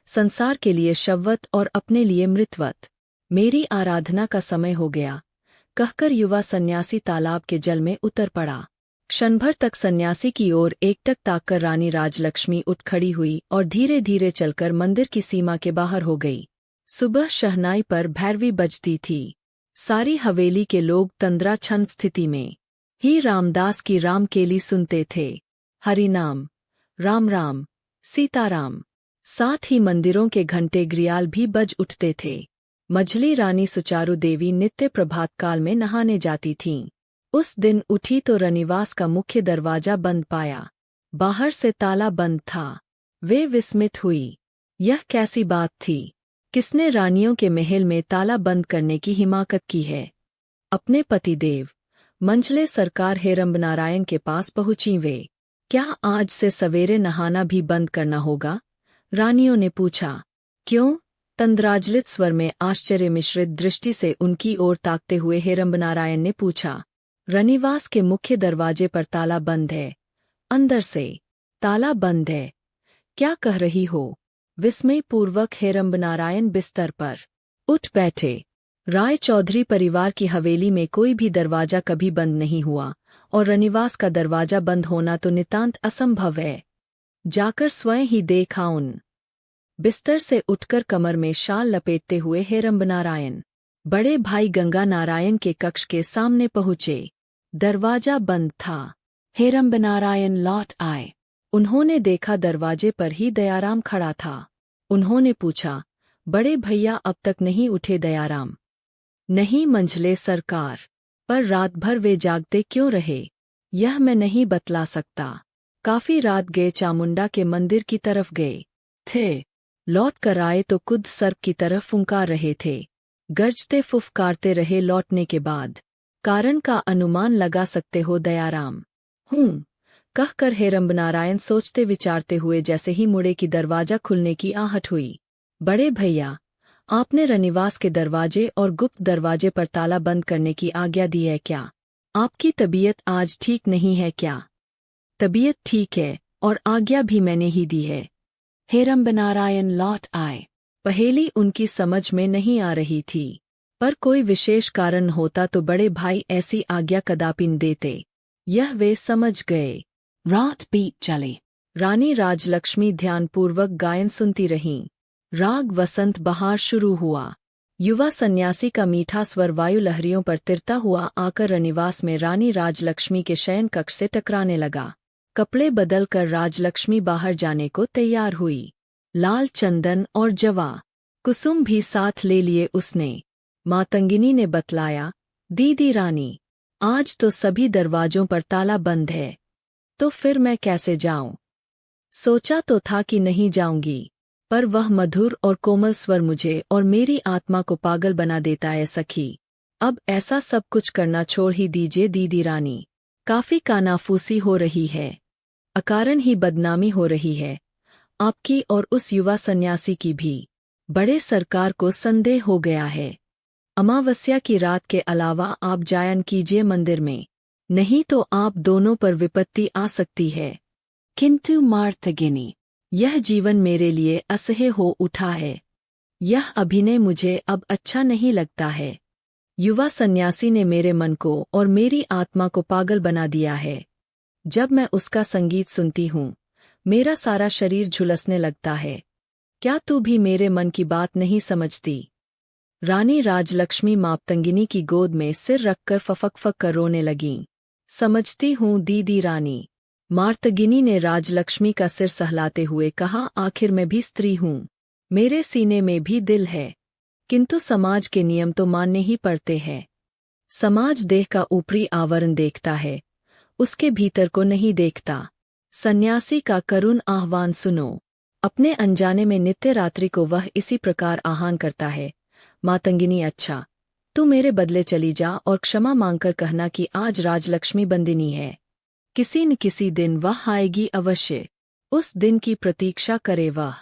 संसार के लिए शववत और अपने लिए मृतवत। मेरी आराधना का समय हो गया, कहकर युवा सन्यासी तालाब के जल में उतर पड़ा। क्षणभर तक सन्यासी की ओर एकटक ताककर रानी राजलक्ष्मी उठ खड़ी हुई और धीरे धीरे चलकर मंदिर की सीमा के बाहर हो गई। सुबह शहनाई पर भैरवी बजती थी। सारी हवेली के लोग तंद्राच्छन्न स्थिति में ही रामदास की रामकेली सुनते थे। हरिनाम, राम राम, सीताराम। साथ ही मंदिरों के घंटे ग्रियाल भी बज उठते थे। मझली रानी सुचारू देवी नित्य प्रभात काल में नहाने जाती थीं। उस दिन उठी तो रनिवास का मुख्य दरवाजा बंद पाया। बाहर से ताला बंद था। वे विस्मित हुई। यह कैसी बात थी? किसने रानियों के महल में ताला बंद करने की हिमाकत की है? अपने पतिदेव मंझले सरकार हेरंब नारायण के पास पहुंची वे। क्या आज से सवेरे नहाना भी बंद करना होगा? रानियों ने पूछा। क्यों? तंद्राजलित स्वर में आश्चर्य मिश्रित दृष्टि से उनकी ओर ताकते हुए हेरंब नारायण ने पूछा। रनिवास के मुख्य दरवाजे पर ताला बंद है। अंदर से ताला बंद है? क्या कह रही हो? विस्मयपूर्वक हेरंब नारायण बिस्तर पर उठ बैठे। राय चौधरी परिवार की हवेली में कोई भी दरवाजा कभी बंद नहीं हुआ और रनिवास का दरवाजा बंद होना तो नितांत असंभव है। जाकर स्वयं ही देख आऊं। बिस्तर से उठकर कमर में शाल लपेटते हुए हेरंब नारायण बड़े भाई गंगा नारायण के कक्ष के सामने पहुँचे। दरवाजा बंद था। हेरंब नारायण लौट आए। उन्होंने देखा दरवाजे पर ही दयाराम खड़ा था। उन्होंने पूछा, बड़े भैया अब तक नहीं उठे दयाराम? नहीं मंझले सरकार, पर रात भर वे जागते क्यों रहे? यह मैं नहीं बतला सकता। काफी रात गए चामुंडा के मंदिर की तरफ गए थे। लौट कर आए तो खुद सर्प की तरफ फुंकार रहे थे। गरजते फुफकारते रहे लौटने के बाद। कारण का अनुमान लगा सकते हो दयाराम? कहकर हेरंब नारायण सोचते विचारते हुए जैसे ही मुड़े कि दरवाजा खुलने की आहट हुई। बड़े भैया, आपने रनिवास के दरवाजे और गुप्त दरवाजे पर ताला बंद करने की आज्ञा दी है क्या? आपकी तबीयत आज ठीक नहीं है क्या? तबीयत ठीक है और आज्ञा भी मैंने ही दी है। हेरंब नारायण लौट आए। पहेली उनकी समझ में नहीं आ रही थी, पर कोई विशेष कारण होता तो बड़े भाई ऐसी आज्ञा कदापि न देते। यह वे समझ गए। रात बीत चले। रानी राजलक्ष्मी ध्यानपूर्वक गायन सुनती रहीं। राग वसंत बहार शुरू हुआ। युवा सन्यासी का मीठा स्वर वायु लहरियों पर तिरता हुआ आकर रनिवास में रानी राजलक्ष्मी के शयन कक्ष से टकराने लगा। कपड़े बदलकर राजलक्ष्मी बाहर जाने को तैयार हुई। लाल चंदन और जवा कुसुम भी साथ ले लिए उसने। मातंगिनी ने बतलाया, दीदी रानी, आज तो सभी दरवाजों पर ताला बंद है, तो फिर मैं कैसे जाऊं? सोचा तो था कि नहीं जाऊंगी, पर वह मधुर और कोमल स्वर मुझे और मेरी आत्मा को पागल बना देता है सखी। अब ऐसा सब कुछ करना छोड़ ही दीजिए दीदी रानी। काफी कानाफूसी हो रही है, अकारण ही बदनामी हो रही है, आपकी और उस युवा सन्यासी की भी। बड़े सरकार को संदेह हो गया है। अमावस्या की रात के अलावा आप जायन कीजिए मंदिर में, नहीं तो आप दोनों पर विपत्ति आ सकती है। किंतु मार्तगिनी, यह जीवन मेरे लिए असह्य हो उठा है। यह अभिनय मुझे अब अच्छा नहीं लगता है। युवा सन्यासी ने मेरे मन को और मेरी आत्मा को पागल बना दिया है। जब मैं उसका संगीत सुनती हूँ, मेरा सारा शरीर झुलसने लगता है। क्या तू भी मेरे मन की बात नहीं समझती? रानी राजलक्ष्मी मातंगिनी की गोद में सिर रखकर फफक कर रोने लगीं। समझती हूँ दीदी रानी, मार्तगिनी ने राजलक्ष्मी का सिर सहलाते हुए कहा, आखिर मैं भी स्त्री हूँ, मेरे सीने में भी दिल है, किंतु समाज के नियम तो मानने ही पड़ते हैं। समाज देह का ऊपरी आवरण देखता है, उसके भीतर को नहीं देखता। सन्यासी का करुण आह्वान सुनो। अपने अनजाने में नित्य रात्रि को वह इसी प्रकार आह्वान करता है, मातंगिनी अच्छा, तू मेरे बदले चली जा और क्षमा मांगकर कहना कि आज राजलक्ष्मी बंदिनी है। किसी न किसी दिन वह आएगी अवश्य, उस दिन की प्रतीक्षा करे वह।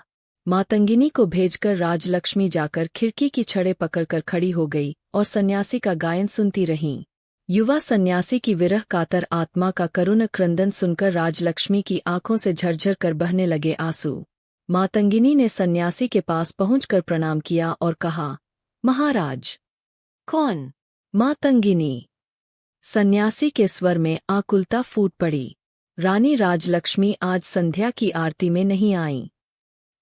मातंगिनी को भेजकर राजलक्ष्मी जाकर खिड़की की छड़ें पकड़कर खड़ी हो गई और सन्यासी का गायन सुनती रहीं। युवा सन्यासी की विरह कातर आत्मा का करुण क्रंदन सुनकर राजलक्ष्मी की आंखों से झरझर कर बहने लगे आंसू। मातंगिनी ने सन्यासी के पास पहुंचकर प्रणाम किया और कहा, महाराज। कौन? मातंगिनी। सन्यासी के स्वर में आकुलता फूट पड़ी। रानी राजलक्ष्मी आज संध्या की आरती में नहीं आईं।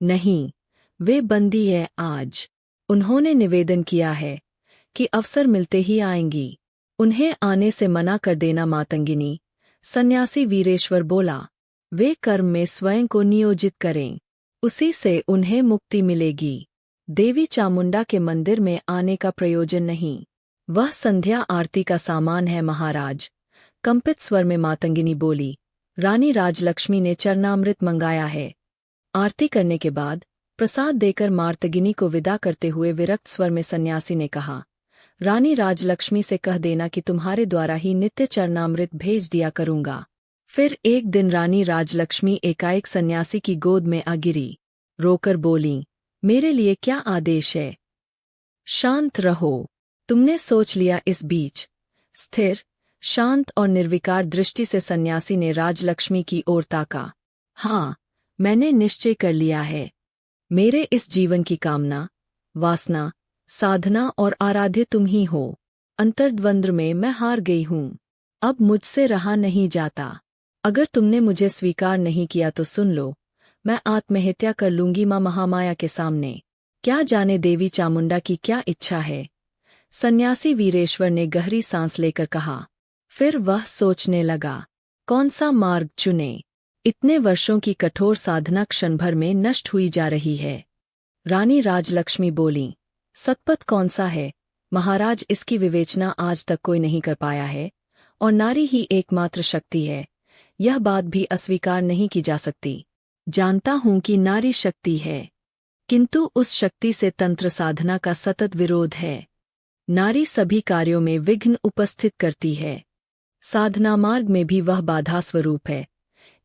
नहीं, वे बंदी है आज। उन्होंने निवेदन किया है कि अवसर मिलते ही आएंगी। उन्हें आने से मना कर देना मातंगिनी। सन्यासी वीरेश्वर बोला, वे कर्म में स्वयं को नियोजित करें, उसी से उन्हें मुक्ति मिलेगी। देवी चामुंडा के मंदिर में आने का प्रयोजन नहीं, वह संध्या आरती का सामान है महाराज। कंपित स्वर में मातंगिनी बोली। रानी राजलक्ष्मी ने चरणामृत मंगाया है। आरती करने के बाद प्रसाद देकर मातंगिनी को विदा करते हुए विरक्त स्वर में सन्यासी ने कहा, रानी राजलक्ष्मी से कह देना कि तुम्हारे द्वारा ही नित्य चरणामृत भेज दिया करूंगा। फिर एक दिन रानी राजलक्ष्मी एकाएक सन्यासी की गोद में आ गिरी, रोकर बोलीं, मेरे लिए क्या आदेश है? शांत रहो, तुमने सोच लिया? इस बीच स्थिर, शांत और निर्विकार दृष्टि से सन्यासी ने राजलक्ष्मी की ओर ताका। हाँ, मैंने निश्चय कर लिया है। मेरे इस जीवन की कामना, वासना, साधना और आराध्य तुम ही हो। अंतर्द्वंद्व में मैं हार गई हूँ, अब मुझसे रहा नहीं जाता। अगर तुमने मुझे स्वीकार नहीं किया तो सुन लो, मैं आत्महत्या कर लूंगी मां महामाया के सामने। क्या जाने देवी चामुंडा की क्या इच्छा है? सन्यासी वीरेश्वर ने गहरी सांस लेकर कहा। फिर वह सोचने लगा, कौन सा मार्ग चुने? इतने वर्षों की कठोर साधना क्षण भर में नष्ट हुई जा रही है। रानी राजलक्ष्मी बोलीं, सतपथ कौन सा है महाराज? इसकी विवेचना आज तक कोई नहीं कर पाया है, और नारी ही एकमात्र शक्ति है, यह बात भी अस्वीकार नहीं की जा सकती। जानता हूं कि नारी शक्ति है, किंतु उस शक्ति से तंत्र साधना का सतत विरोध है। नारी सभी कार्यों में विघ्न उपस्थित करती है। साधना मार्ग में भी वह बाधा स्वरूप है,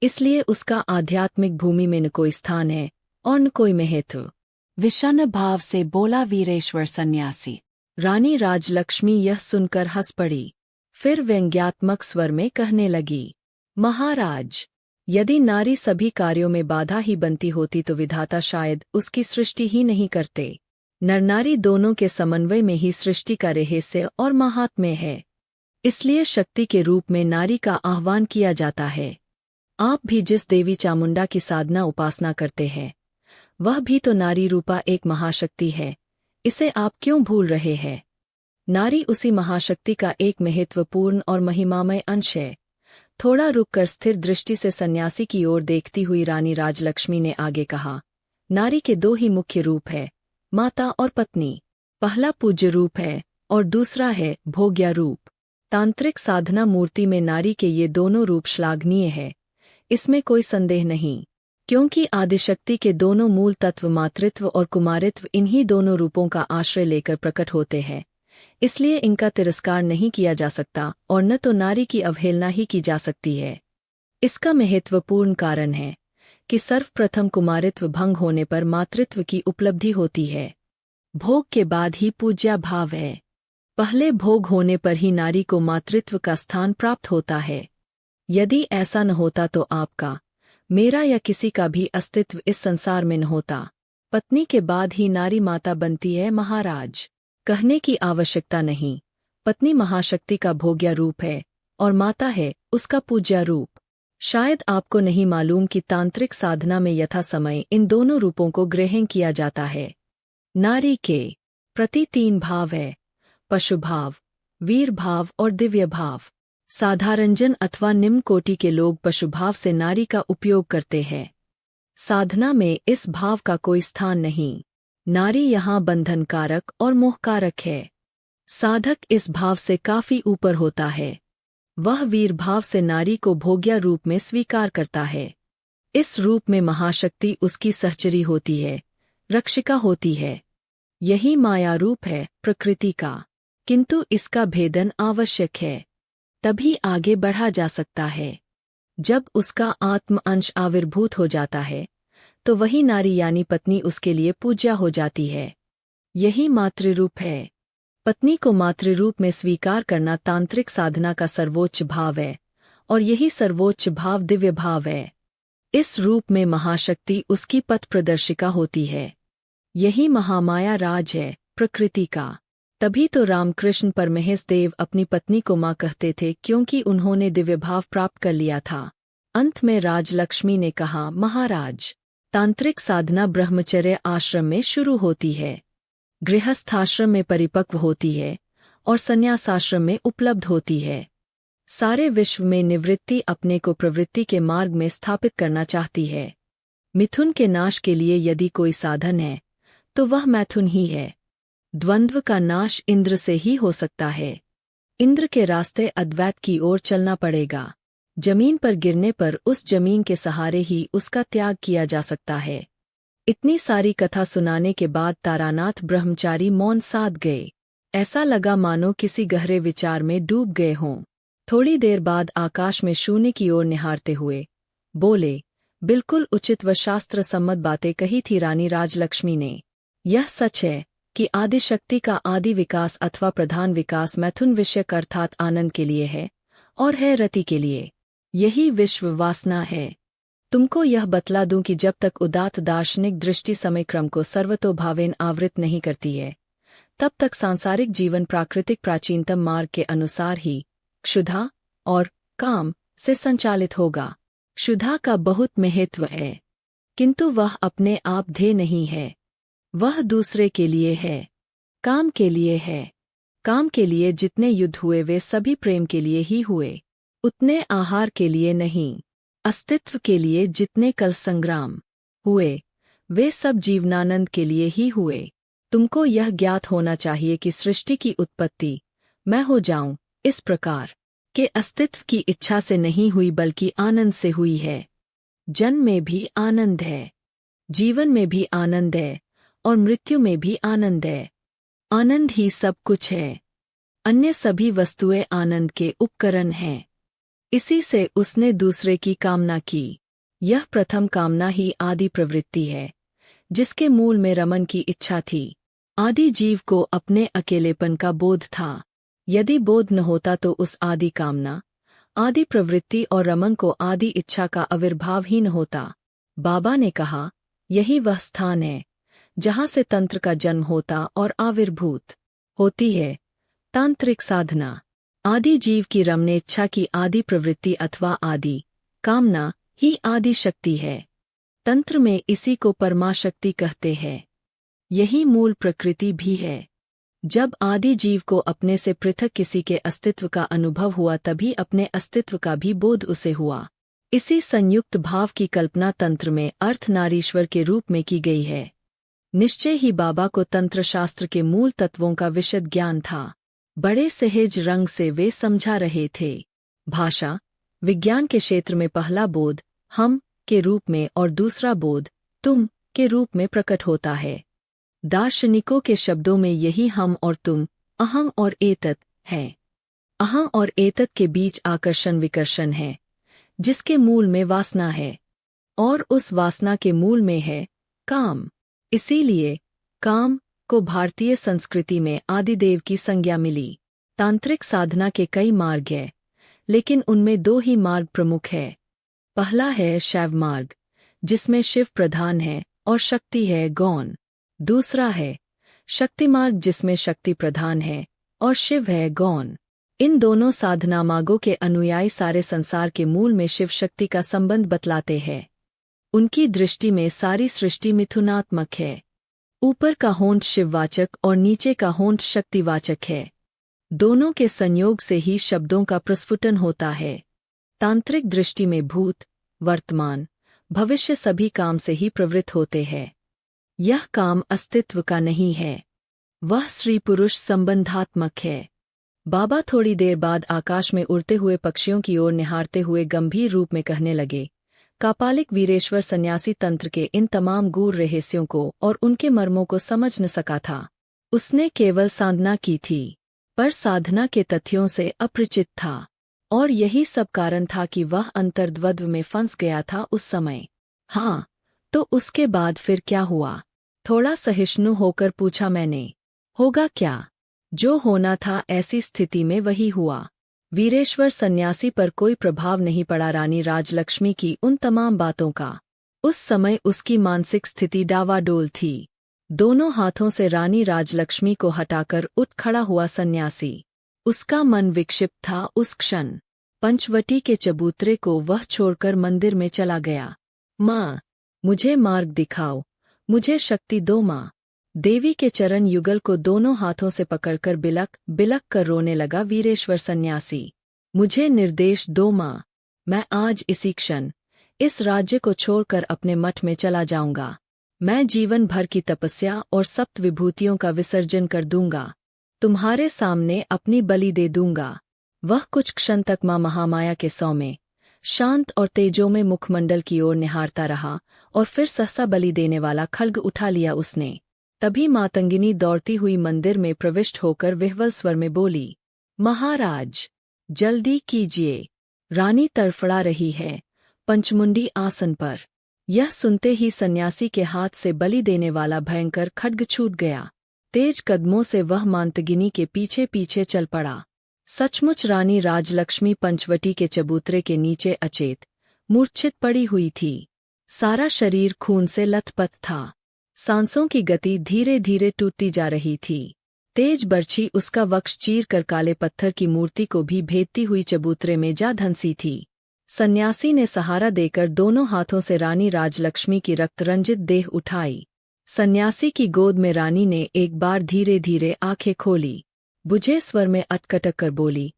इसलिए उसका आध्यात्मिक भूमि में न कोई स्थान है और न कोई महत्व। विषन्न भाव से बोला वीरेश्वर सन्यासी। रानी राजलक्ष्मी यह सुनकर हंस पड़ी, फिर व्यंग्यात्मक स्वर में कहने लगी, महाराज, यदि नारी सभी कार्यों में बाधा ही बनती होती तो विधाता शायद उसकी सृष्टि ही नहीं करते। नर-नारी दोनों के समन्वय में ही सृष्टि का रहस्य और महात्म्य है, इसलिए शक्ति के रूप में नारी का आह्वान किया जाता है। आप भी जिस देवी चामुंडा की साधना उपासना करते हैं, वह भी तो नारी रूपा एक महाशक्ति है, इसे आप क्यों भूल रहे हैं? नारी उसी महाशक्ति का एक महत्वपूर्ण और महिमामय अंश है। थोड़ा रुककर स्थिर दृष्टि से सन्यासी की ओर देखती हुई रानी राजलक्ष्मी ने आगे कहा, नारी के दो ही मुख्य रूप है, माता और पत्नी। पहला पूज्य रूप है और दूसरा है भोग्या रूप। तांत्रिक साधना मूर्ति में नारी के ये दोनों रूप श्लाघनीय है, इसमें कोई संदेह नहीं, क्योंकि आदिशक्ति के दोनों मूल तत्व मातृत्व और कुमारित्व इन्हीं दोनों रूपों का आश्रय लेकर प्रकट होते हैं। इसलिए इनका तिरस्कार नहीं किया जा सकता और न तो नारी की अवहेलना ही की जा सकती है। इसका महत्वपूर्ण कारण है कि सर्वप्रथम कुमारित्व भंग होने पर मातृत्व की उपलब्धि होती है। भोग के बाद ही पूज्या भाव है। पहले भोग होने पर ही नारी को मातृत्व का स्थान प्राप्त होता है। यदि ऐसा न होता तो आपका, मेरा या किसी का भी अस्तित्व इस संसार में न होता। पत्नी के बाद ही नारी माता बनती है महाराज। कहने की आवश्यकता नहीं, पत्नी महाशक्ति का भोग्या रूप है और माता है उसका पूज्या रूप। शायद आपको नहीं मालूम कि तांत्रिक साधना में यथा समय इन दोनों रूपों को ग्रहण किया जाता है। नारी के प्रति 3 भाव है, पशु भाव, वीर भाव और दिव्य भाव। साधारण जन अथवा निम्न कोटि के लोग पशु भाव से नारी का उपयोग करते हैं। साधना में इस भाव का कोई स्थान नहीं। नारी यहाँ बंधनकारक और मोहकारक है। साधक इस भाव से काफी ऊपर होता है। वह वीर भाव से नारी को भोग्या रूप में स्वीकार करता है। इस रूप में महाशक्ति उसकी सहचरी होती है, रक्षिका होती है। यही माया रूप है प्रकृति का, किंतु इसका भेदन आवश्यक है, तभी आगे बढ़ा जा सकता है। जब उसका आत्म अंश आविर्भूत हो जाता है तो वही नारी यानी पत्नी उसके लिए पूज्या हो जाती है। यही मातृरूप है। पत्नी को मातृरूप में स्वीकार करना तांत्रिक साधना का सर्वोच्च भाव है और यही सर्वोच्च भाव दिव्य भाव है। इस रूप में महाशक्ति उसकी पथ प्रदर्शिका होती है। यही महामाया राज है प्रकृति का। तभी तो रामकृष्ण परमहंस देव अपनी पत्नी को माँ कहते थे, क्योंकि उन्होंने दिव्य भाव प्राप्त कर लिया था। अंत में राजलक्ष्मी ने कहा, महाराज, तांत्रिक साधना ब्रह्मचर्य आश्रम में शुरू होती है, गृहस्थाश्रम में परिपक्व होती है और संन्यासाश्रम में उपलब्ध होती है। सारे विश्व में निवृत्ति अपने को प्रवृत्ति के मार्ग में स्थापित करना चाहती है। मिथुन के नाश के लिए यदि कोई साधन है तो वह मैथुन ही है। द्वंद्व का नाश इंद्र से ही हो सकता है। इंद्र के रास्ते अद्वैत की ओर चलना पड़ेगा। जमीन पर गिरने पर उस जमीन के सहारे ही उसका त्याग किया जा सकता है। इतनी सारी कथा सुनाने के बाद तारानाथ ब्रह्मचारी मौन साध गए। ऐसा लगा मानो किसी गहरे विचार में डूब गए हों। थोड़ी देर बाद आकाश में शून्य की ओर निहारते हुए बोले, बिल्कुल उचित व शास्त्र सम्मत बातें कही थी रानी राजलक्ष्मी ने। यह सच है कि आदिशक्ति का आदि विकास अथवा प्रधान विकास मैथुन विषयक अर्थात आनंद के लिए है और है रति के लिए। यही विश्व वासना है। तुमको यह बतला दूं कि जब तक उदात्त दार्शनिक दृष्टि समय क्रम को सर्वतोभावेन आवृत नहीं करती है, तब तक सांसारिक जीवन प्राकृतिक प्राचीनतम मार्ग के अनुसार ही क्षुधा और काम से संचालित होगा। क्षुधा का बहुत महत्व है, किंतु वह अपने आप ध्येय नहीं है, वह दूसरे के लिए है, काम के लिए है। काम के लिए जितने युद्ध हुए वे सभी प्रेम के लिए ही हुए, उतने आहार के लिए नहीं। अस्तित्व के लिए जितने कल संग्राम हुए वे सब जीवनानंद के लिए ही हुए। तुमको यह ज्ञात होना चाहिए कि सृष्टि की उत्पत्ति मैं हो जाऊं इस प्रकार के अस्तित्व की इच्छा से नहीं हुई, बल्कि आनंद से हुई है। जन्म में भी आनंद है, जीवन में भी आनंद है और मृत्यु में भी आनंद है। आनंद ही सब कुछ है, अन्य सभी वस्तुएं आनंद के उपकरण हैं। इसी से उसने दूसरे की कामना की। यह प्रथम कामना ही आदि प्रवृत्ति है, जिसके मूल में रमन की इच्छा थी। आदि जीव को अपने अकेलेपन का बोध था। यदि बोध न होता तो उस आदि कामना, आदि प्रवृत्ति और रमन को आदि इच्छा का आविर्भाव ही न होता। बाबा ने कहा, यही वह स्थान है जहाँ से तंत्र का जन्म होता और आविर्भूत होती है तांत्रिक साधना। आदि जीव की रमने इच्छा की आदि प्रवृत्ति अथवा आदि कामना ही आदि शक्ति है। तंत्र में इसी को परमाशक्ति कहते हैं। यही मूल प्रकृति भी है। जब आदि जीव को अपने से पृथक किसी के अस्तित्व का अनुभव हुआ, तभी अपने अस्तित्व का भी बोध उसे हुआ। इसी संयुक्त भाव की कल्पना तंत्र में अर्धनारीश्वर के रूप में की गई है। निश्चय ही बाबा को तंत्रशास्त्र के मूल तत्वों का विशद ज्ञान था। बड़े सहज रंग से वे समझा रहे थे। भाषा विज्ञान के क्षेत्र में पहला बोध हम के रूप में और दूसरा बोध तुम के रूप में प्रकट होता है। दार्शनिकों के शब्दों में यही हम और तुम, अहम और एतत् है। अहम और एतत् के बीच आकर्षण विकर्षण है, जिसके मूल में वासना है, और उस वासना के मूल में है काम। इसीलिए काम को भारतीय संस्कृति में आदिदेव की संज्ञा मिली। तांत्रिक साधना के कई मार्ग हैं, लेकिन उनमें दो ही मार्ग प्रमुख है। पहला है शैव मार्ग, जिसमें शिव प्रधान है और शक्ति है गौण। दूसरा है शक्ति मार्ग, जिसमें शक्ति प्रधान है और शिव है गौण। इन दोनों साधना मार्गों के अनुयायी सारे संसार के मूल में शिव शक्ति का संबंध बतलाते हैं। उनकी दृष्टि में सारी सृष्टि मिथुनात्मक है। ऊपर का होंठ शिववाचक और नीचे का होंठ शक्तिवाचक है। दोनों के संयोग से ही शब्दों का प्रस्फुटन होता है। तांत्रिक दृष्टि में भूत, वर्तमान, भविष्य सभी काम से ही प्रवृत्त होते हैं। यह काम अस्तित्व का नहीं है, वह स्त्री पुरुष संबंधात्मक है। बाबा थोड़ी देर बाद आकाश में उड़ते हुए पक्षियों की ओर निहारते हुए गंभीर रूप में कहने लगे, कापालिक वीरेश्वर सन्यासी तंत्र के इन तमाम गूढ़ रहस्यों को और उनके मर्मों को समझ न सका था। उसने केवल साधना की थी, पर साधना के तथ्यों से अपरिचित था, और यही सब कारण था कि वह अंतर्द्वंद्व में फंस गया था उस समय। हाँ, तो उसके बाद फिर क्या हुआ? थोड़ा सहिष्णु होकर पूछा मैंने। होगा क्या? जो होना था ऐसी स्थिति में वही हुआ। वीरेश्वर सन्यासी पर कोई प्रभाव नहीं पड़ा रानी राजलक्ष्मी की उन तमाम बातों का। उस समय उसकी मानसिक स्थिति डावाडोल थी। दोनों हाथों से रानी राजलक्ष्मी को हटाकर उठ खड़ा हुआ सन्यासी। उसका मन विक्षिप्त था उस क्षण। पंचवटी के चबूतरे को वह छोड़कर मंदिर में चला गया। माँ, मुझे मार्ग दिखाओ, मुझे शक्ति दो माँ। देवी के चरण युगल को दोनों हाथों से पकड़कर बिलक बिलक कर रोने लगा वीरेश्वर सन्यासी। मुझे निर्देश दो माँ, मैं आज इसी क्षण इस राज्य को छोड़कर अपने मठ में चला जाऊंगा। मैं जीवन भर की तपस्या और सप्त विभूतियों का विसर्जन कर दूंगा। तुम्हारे सामने अपनी बलि दे दूंगा। वह कुछ क्षण तक माँ महामाया के सौम्य, शांत और तेजोमय मुखमंडल की ओर निहारता रहा और फिर सहसा बलि देने वाला खड्ग उठा लिया उसने। तभी मातंगिनी दौड़ती हुई मंदिर में प्रविष्ट होकर विह्वल स्वर में बोली, महाराज, जल्दी कीजिए, रानी तड़फड़ा रही है पंचमुंडी आसन पर। यह सुनते ही सन्यासी के हाथ से बलि देने वाला भयंकर खड्ग छूट गया। तेज कदमों से वह मातंगिनी के पीछे पीछे चल पड़ा। सचमुच रानी राजलक्ष्मी पंचवटी के चबूतरे के नीचे अचेत, मूर्छित पड़ी हुई थी। सारा शरीर खून से लथपथ था। सांसों की गति धीरे धीरे टूटती जा रही थी। तेज बर्छी उसका वक्ष चीर कर काले पत्थर की मूर्ति को भी भेदती हुई चबूतरे में जा धंसी थी। सन्यासी ने सहारा देकर दोनों हाथों से रानी राजलक्ष्मी की रक्तरंजित देह उठाई। सन्यासी की गोद में रानी ने एक बार धीरे धीरे आंखें खोली। बुझे स्वर में अटकटक कर बोली,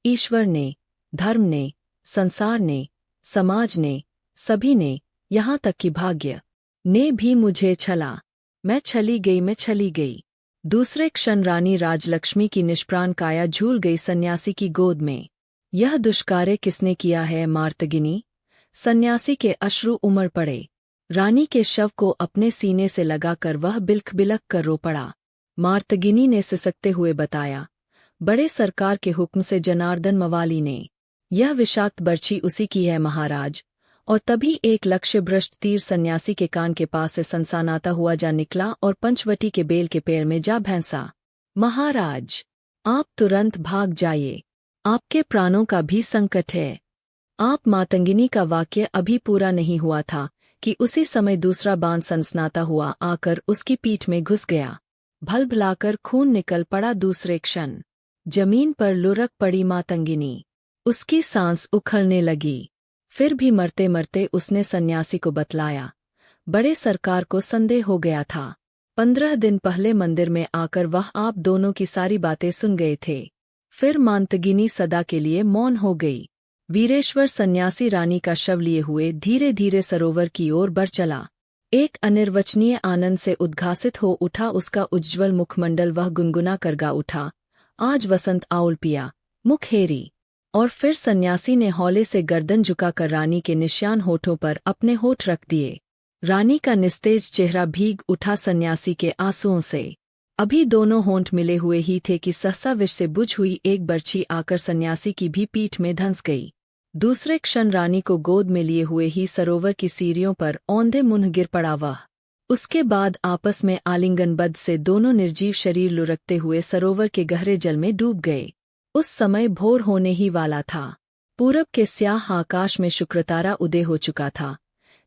ईश्वर ने, धर्म ने, संसार ने, समाज ने, सभी ने, यहाँ तक कि भाग्य ने भी मुझे छला। मैं छली गई। दूसरे क्षण रानी राजलक्ष्मी की निष्प्राण काया झूल गई सन्यासी की गोद में। यह दुष्कार्य किसने किया है मार्तगिनी? सन्यासी के अश्रु उमड़ पड़े। रानी के शव को अपने सीने से लगाकर वह बिलख बिलख कर रो पड़ा। मार्तगिनी ने सिसकते हुए बताया, बड़े सरकार के हुक्म से जनार्दन मवाली ने। यह विषाक्त बर्छी उसी की है महाराज। और तभी एक लक्ष्यभ्रष्ट तीर सन्यासी के कान के पास से सनसनाता हुआ जा निकला और पंचवटी के बेल के पेड़ में जा भैंसा। महाराज, आप तुरंत भाग जाइए, आपके प्राणों का भी संकट है। आप मातंगिनी का वाक्य अभी पूरा नहीं हुआ था कि उसी समय दूसरा बाण सनसनाता हुआ आकर उसकी पीठ में घुस गया। भलभलाकर खून निकल पड़ा। दूसरे क्षण जमीन पर लुढ़क पड़ी मातंगिनी। उसकी सांस उखड़ने लगी। फिर भी मरते मरते उसने सन्यासी को बतलाया। बड़े सरकार को संदेह हो गया था। 15 दिन पहले मंदिर में आकर वह आप दोनों की सारी बातें सुन गए थे। फिर मातंगिनी सदा के लिए मौन हो गई। वीरेश्वर सन्यासी रानी का शव लिए हुए धीरे धीरे सरोवर की ओर बढ़ चला। एक अनिर्वचनीय आनंद से उद्घासित हो उठा उसका उज्ज्वल मुखमंडल। वह गुनगुना कर गा उठा, आज वसंत आउल पिया मुखहेरी। और फिर सन्यासी ने हौले से गर्दन झुकाकर रानी के निशान होठों पर अपने होठ रख दिए। रानी का निस्तेज चेहरा भीग उठा सन्यासी के आंसुओं से। अभी दोनों होंठ मिले हुए ही थे कि सहसा विष से बुझ हुई एक बर्छी आकर सन्यासी की भी पीठ में धंस गई। दूसरे क्षण रानी को गोद में लिए हुए ही सरोवर की सीढ़ियों पर औंधे मुंह गिर पड़ा वह। उसके बाद आपस में आलिंगनबद्ध से दोनों निर्जीव शरीर लुढ़कते हुए सरोवर के गहरे जल में डूब गए। उस समय भोर होने ही वाला था। पूरब के स्याह आकाश में शुक्रतारा उदय हो चुका था,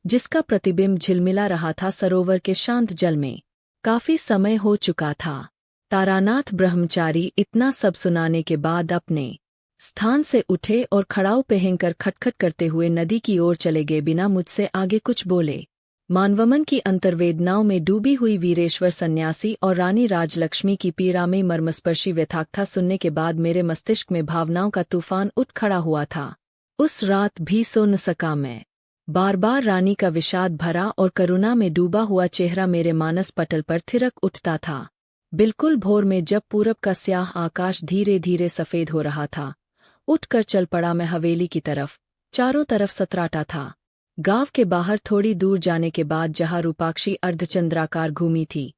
जिसका प्रतिबिंब झिलमिला रहा था सरोवर के शांत जल में। काफी समय हो चुका था। तारानाथ ब्रह्मचारी इतना सब सुनाने के बाद अपने स्थान से उठे और खड़ाऊ पहनकर खटखट करते हुए नदी की ओर चले गए, बिना मुझसे आगे कुछ बोले। मानवमन की अंतर्वेदनाओं में डूबी हुई वीरेश्वर सन्यासी और रानी राजलक्ष्मी की पीड़ा में मर्मस्पर्शी व्यथाकथा सुनने के बाद मेरे मस्तिष्क में भावनाओं का तूफान उठ खड़ा हुआ था। उस रात भी सो न सका मैं। बार बार रानी का विषाद भरा और करुणा में डूबा हुआ चेहरा मेरे मानस पटल पर थिरक उठता था। बिल्कुल भोर में जब पूरब का स्याह आकाश धीरे धीरे सफेद हो रहा था, उठकर चल पड़ा मैं हवेली की तरफ। चारों तरफ सतराटा था। गांव के बाहर थोड़ी दूर जाने के बाद जहां रूपाक्षी अर्धचंद्राकार घूमी थी,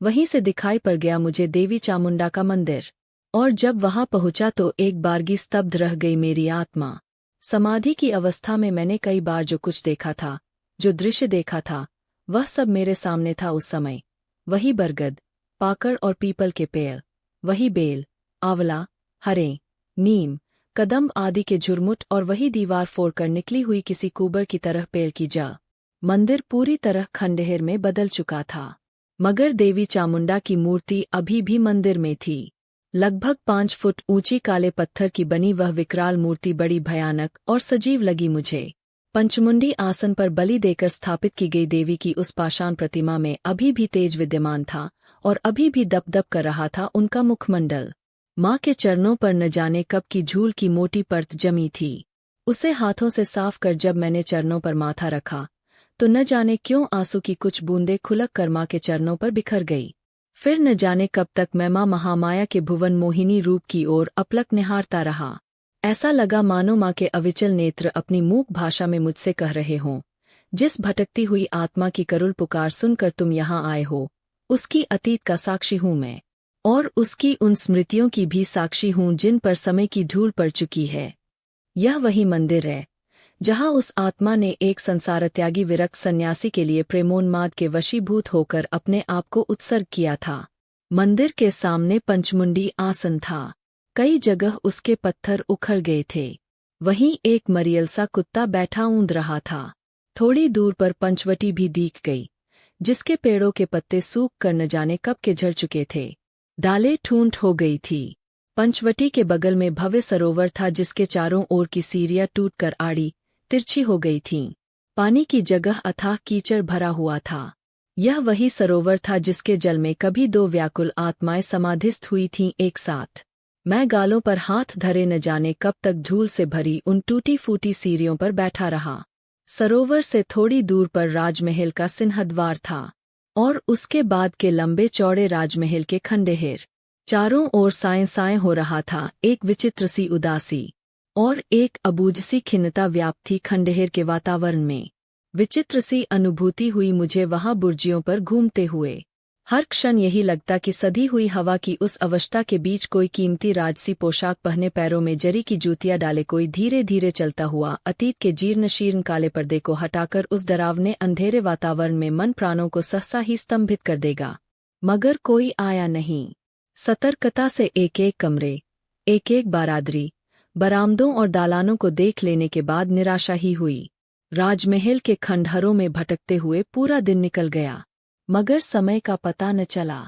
वहीं से दिखाई पड़ गया मुझे देवी चामुंडा का मंदिर। और जब वहां पहुंचा तो एक बारगी स्तब्ध रह गई मेरी आत्मा। समाधि की अवस्था में मैंने कई बार जो कुछ देखा था, जो दृश्य देखा था, वह सब मेरे सामने था उस समय। वही बरगद, पाकड़ और पीपल के पेड़, वही बेल, आंवला, हरें, नीम, कदम्ब आदि के झुरमुट और वही दीवार फोड़कर निकली हुई किसी कुबर की तरह पेड़ की जा। मंदिर पूरी तरह खंडहर में बदल चुका था, मगर देवी चामुंडा की मूर्ति अभी भी मंदिर में थी। लगभग 5 फुट ऊंची काले पत्थर की बनी वह विकराल मूर्ति बड़ी भयानक और सजीव लगी मुझे। पंचमुंडी आसन पर बलि देकर स्थापित की गई देवी की उस पाषाण प्रतिमा में अभी भी तेज विद्यमान था और अभी भी दप-दप कर रहा था उनका मुखमंडल। माँ के चरणों पर न जाने कब की झूल की मोटी परत जमी थी। उसे हाथों से साफ कर जब मैंने चरणों पर माथा रखा, तो न जाने क्यों आंसू की कुछ बूंदें खुलक कर माँ के चरणों पर बिखर गई। फिर न जाने कब तक मैं माँ महामाया के भुवन मोहिनी रूप की ओर अपलक निहारता रहा। ऐसा लगा मानो माँ के अविचल नेत्र अपनी मूक भाषा में मुझसे कह रहे हों, जिस भटकती हुई आत्मा की करुल पुकार सुनकर तुम यहाँ आए हो, उसकी अतीत का साक्षी हूँ मैं, और उसकी उन स्मृतियों की भी साक्षी हूँ जिन पर समय की धूल पड़ चुकी है। यह वही मंदिर है जहाँ उस आत्मा ने एक संसारत्यागी विरक्त सन्यासी के लिए प्रेमोन्माद के वशीभूत होकर अपने आप को उत्सर्ग किया था। मंदिर के सामने पंचमुंडी आसन था। कई जगह उसके पत्थर उखड़ गए थे। वहीं एक मरियलसा कुत्ता बैठा ऊँध रहा था। थोड़ी दूर पर पंचवटी भी दिख गई, जिसके पेड़ों के पत्ते सूख कर न जाने कब के झड़ चुके थे। डालें ठूंठ हो गई थी। पंचवटी के बगल में भव्य सरोवर था, जिसके चारों ओर की सीढ़ियां टूटकर आड़ी तिरछी हो गई थीं। पानी की जगह अथाह कीचड़ भरा हुआ था। यह वही सरोवर था जिसके जल में कभी 2 व्याकुल आत्माएं समाधिस्थ हुई थीं एक साथ। मैं गालों पर हाथ धरे न जाने कब तक धूल से भरी उन टूटी फूटी सीढ़ियों पर बैठा रहा। सरोवर से थोड़ी दूर पर राजमहल का सिंहद्वार था और उसके बाद के लंबे चौड़े राजमहल के खंडहर। चारों ओर साएं साएं हो रहा था। एक विचित्र सी उदासी और एक अबूझ सी खिन्नता व्याप्त थी खंडहर के वातावरण में। विचित्र सी अनुभूति हुई मुझे वहां बुर्जियों पर घूमते हुए। हर क्षण यही लगता कि सधी हुई हवा की उस अवस्था के बीच कोई कीमती राजसी पोशाक पहने, पैरों में जरी की जूतियां डाले कोई धीरे धीरे चलता हुआ अतीत के जीर्ण शीर्ण काले पर्दे को हटाकर उस डरावने अंधेरे वातावरण में मन प्राणों को सहसा ही स्तंभित कर देगा। मगर कोई आया नहीं। सतर्कता से एक एक कमरे, एक एक बारादरी, बरामदों और दालानों को देख लेने के बाद निराशा ही हुई। राजमहल के खंडहरों में भटकते हुए पूरा दिन निकल गया, मगर समय का पता न चला।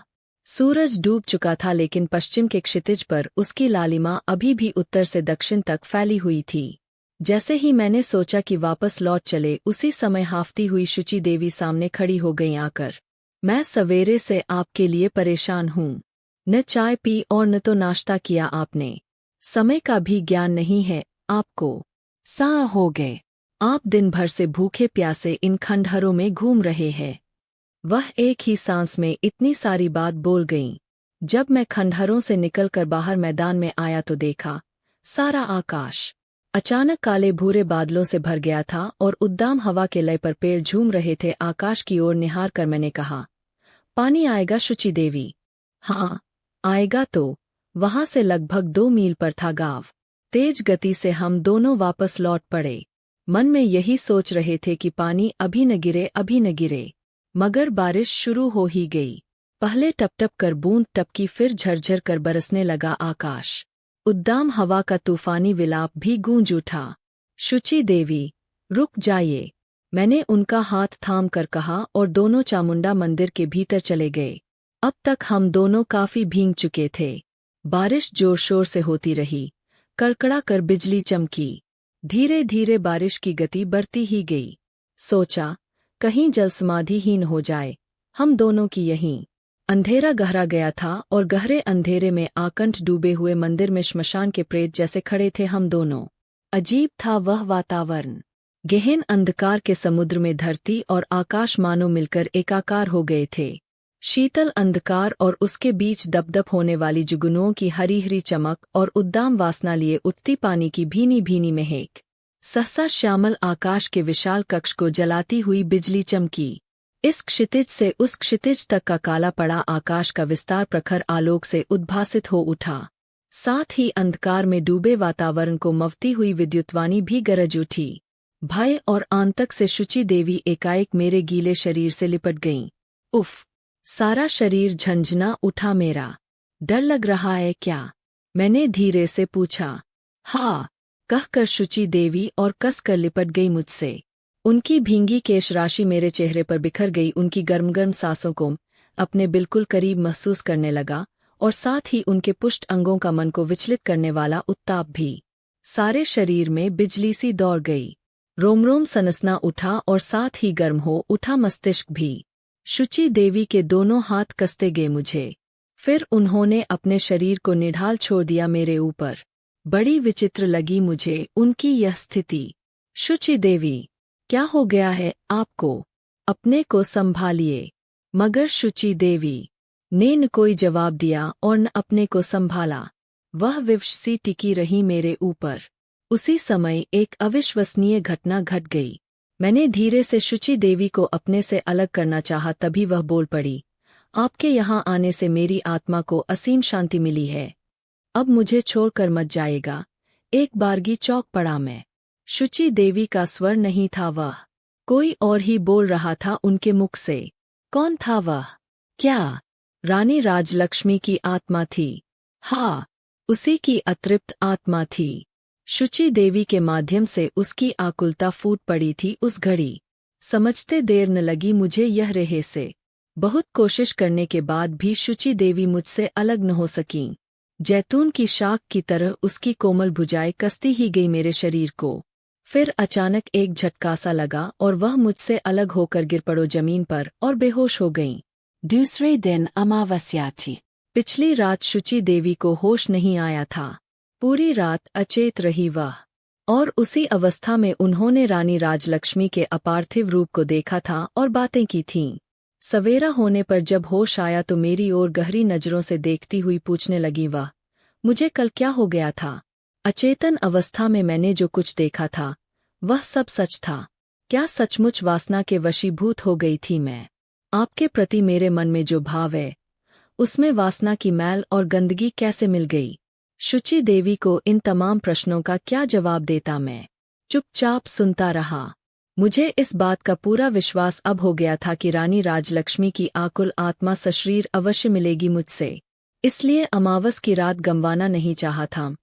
सूरज डूब चुका था, लेकिन पश्चिम के क्षितिज पर उसकी लालिमा अभी भी उत्तर से दक्षिण तक फैली हुई थी। जैसे ही मैंने सोचा कि वापस लौट चले, उसी समय हाफती हुई शुचि देवी सामने खड़ी हो गई आकर। मैं सवेरे से आपके लिए परेशान हूँ। न चाय पी और न तो नाश्ता किया आपने। समय का भी ज्ञान नहीं है आपको। सा हो गए आप दिन भर से भूखे प्यासे इन खंडहरों में घूम रहे हैं। वह एक ही सांस में इतनी सारी बात बोल गईं। जब मैं खंडहरों से निकलकर बाहर मैदान में आया तो देखा, सारा आकाश अचानक काले भूरे बादलों से भर गया था और उद्दाम हवा के लय पर पेड़ झूम रहे थे। आकाश की ओर निहार कर मैंने कहा, पानी आएगा शुचि देवी? हाँ, आएगा। तो वहां से लगभग 2 मील पर था गांव। तेज गति से हम दोनों वापस लौट पड़े। मन में यही सोच रहे थे कि पानी अभी न गिरे, अभी न गिरे। मगर बारिश शुरू हो ही गई। पहले टप-टप कर बूंद टपकी, फिर झरझर कर बरसने लगा आकाश। उद्दाम हवा का तूफानी विलाप भी गूंज उठा। शुचि देवी, रुक जाइए, मैंने उनका हाथ थाम कर कहा और दोनों चामुंडा मंदिर के भीतर चले गए। अब तक हम दोनों काफी भीग चुके थे। बारिश जोर शोर से होती रही, कड़कड़ा कर बिजली चमकी। धीरे धीरे बारिश की गति बढ़ती ही गई। सोचा, कहीं जल समाधि ही न हो जाए हम दोनों की यहीं। अंधेरा गहरा गया था और गहरे अंधेरे में आकंठ डूबे हुए मंदिर में श्मशान के प्रेत जैसे खड़े थे हम दोनों। अजीब था वह वातावरण। गहन अंधकार के समुद्र में धरती और आकाश मानो मिलकर एकाकार हो गए थे। शीतल अंधकार और उसके बीच दपदप होने वाली जुगनुओं की हरी हरी चमक और उद्दाम वासना लिए उठती पानी की भीनी भीनी महक। सहसा श्यामल आकाश के विशाल कक्ष को जलाती हुई बिजली चमकी। इस क्षितिज से उस क्षितिज तक का काला पड़ा आकाश का विस्तार प्रखर आलोक से उद्भासित हो उठा। साथ ही अंधकार में डूबे वातावरण को मवती हुई विद्युतवाणी भी गरज उठी। भय और आतंक से शुचि देवी एकाएक मेरे गीले शरीर से लिपट गईं। उफ! सारा शरीर झंझना उठा मेरा। डर लग रहा है क्या? मैंने धीरे से पूछा। हाँ, कहकर शुचि देवी और कसकर लिपट गई मुझसे। उनकी भींगी केश राशि मेरे चेहरे पर बिखर गई। उनकी गर्म गर्म सांसों को अपने बिल्कुल करीब महसूस करने लगा और साथ ही उनके पुष्ट अंगों का मन को विचलित करने वाला उत्ताप भी। सारे शरीर में बिजली सी दौड़ गई। रोम रोम सनसना उठा और साथ ही गर्म हो उठा मस्तिष्क भी। शुचि देवी के दोनों हाथ कसते गए मुझे। फिर उन्होंने अपने शरीर को निढाल छोड़ दिया मेरे ऊपर। बड़ी विचित्र लगी मुझे उनकी यह स्थिति। शुचि देवी, क्या हो गया है आपको? अपने को संभालिए। मगर शुचि देवी ने न कोई जवाब दिया और न अपने को संभाला। वह विवश सी टिकी रही मेरे ऊपर। उसी समय एक अविश्वसनीय घटना घट गई। मैंने धीरे से शुचि देवी को अपने से अलग करना चाहा, तभी वह बोल पड़ी, आपके यहाँ आने से मेरी आत्मा को असीम शांति मिली है। अब मुझे छोड़कर मत जाएगा। एक बारगी चौंक पड़ा मैं। शुचि देवी का स्वर नहीं था वह, कोई और ही बोल रहा था उनके मुख से। कौन था वह? क्या रानी राजलक्ष्मी की आत्मा थी? हाँ, उसी की अतृप्त आत्मा थी। शुचि देवी के माध्यम से उसकी आकुलता फूट पड़ी थी उस घड़ी। समझते देर न लगी मुझे यह रहस्य। बहुत कोशिश करने के बाद भी शुचि देवी मुझसे अलग न हो सकीं। जैतून की शाख की तरह उसकी कोमल भुजाएं कसती ही गई मेरे शरीर को। फिर अचानक एक झटका सा लगा और वह मुझसे अलग होकर गिर पड़ो जमीन पर और बेहोश हो गईं। दूसरे दिन अमावस्या थी। पिछली रात शुचि देवी को होश नहीं आया था। पूरी रात अचेत रही वह, और उसी अवस्था में उन्होंने रानी राजलक्ष्मी के अपार्थिव रूप को देखा था और बातें की थीं। सवेरा होने पर जब होश आया तो मेरी ओर गहरी नजरों से देखती हुई पूछने लगी वह, मुझे कल क्या हो गया था? अचेतन अवस्था में मैंने जो कुछ देखा था वह सब सच था? क्या सचमुच वासना के वशीभूत हो गई थी मैं? आपके प्रति मेरे मन में जो भाव है उसमें वासना की मैल और गंदगी कैसे मिल गई? शुचि देवी को इन तमाम प्रश्नों का क्या जवाब देता मैं? चुपचाप सुनता रहा। मुझे इस बात का पूरा विश्वास अब हो गया था कि रानी राजलक्ष्मी की आकुल आत्मा सशरीर अवश्य मिलेगी मुझसे। इसलिए अमावस की रात गंवाना नहीं चाहा था।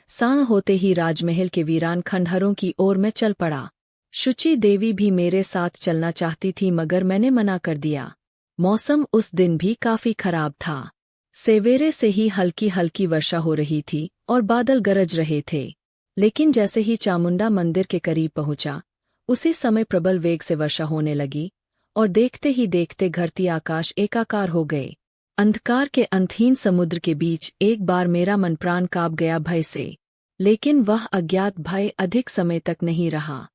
सांझ होते ही राजमहल के वीरान खंडहरों की ओर मैं चल पड़ा। शुचि देवी भी मेरे साथ चलना चाहती थी मगर मैंने मना कर दिया। मौसम उस दिन भी काफी खराब था। सवेरे से ही हल्की हल्की वर्षा हो रही थी और बादल गरज रहे थे। लेकिन जैसे ही चामुंडा मंदिर के करीब पहुंचा, उसी समय प्रबल वेग से वर्षा होने लगी और देखते ही देखते घरती आकाश एकाकार हो गए। अंधकार के अंतहीन समुद्र के बीच एक बार मेरा मन प्राण कांप गया भय से। लेकिन वह अज्ञात भय अधिक समय तक नहीं रहा।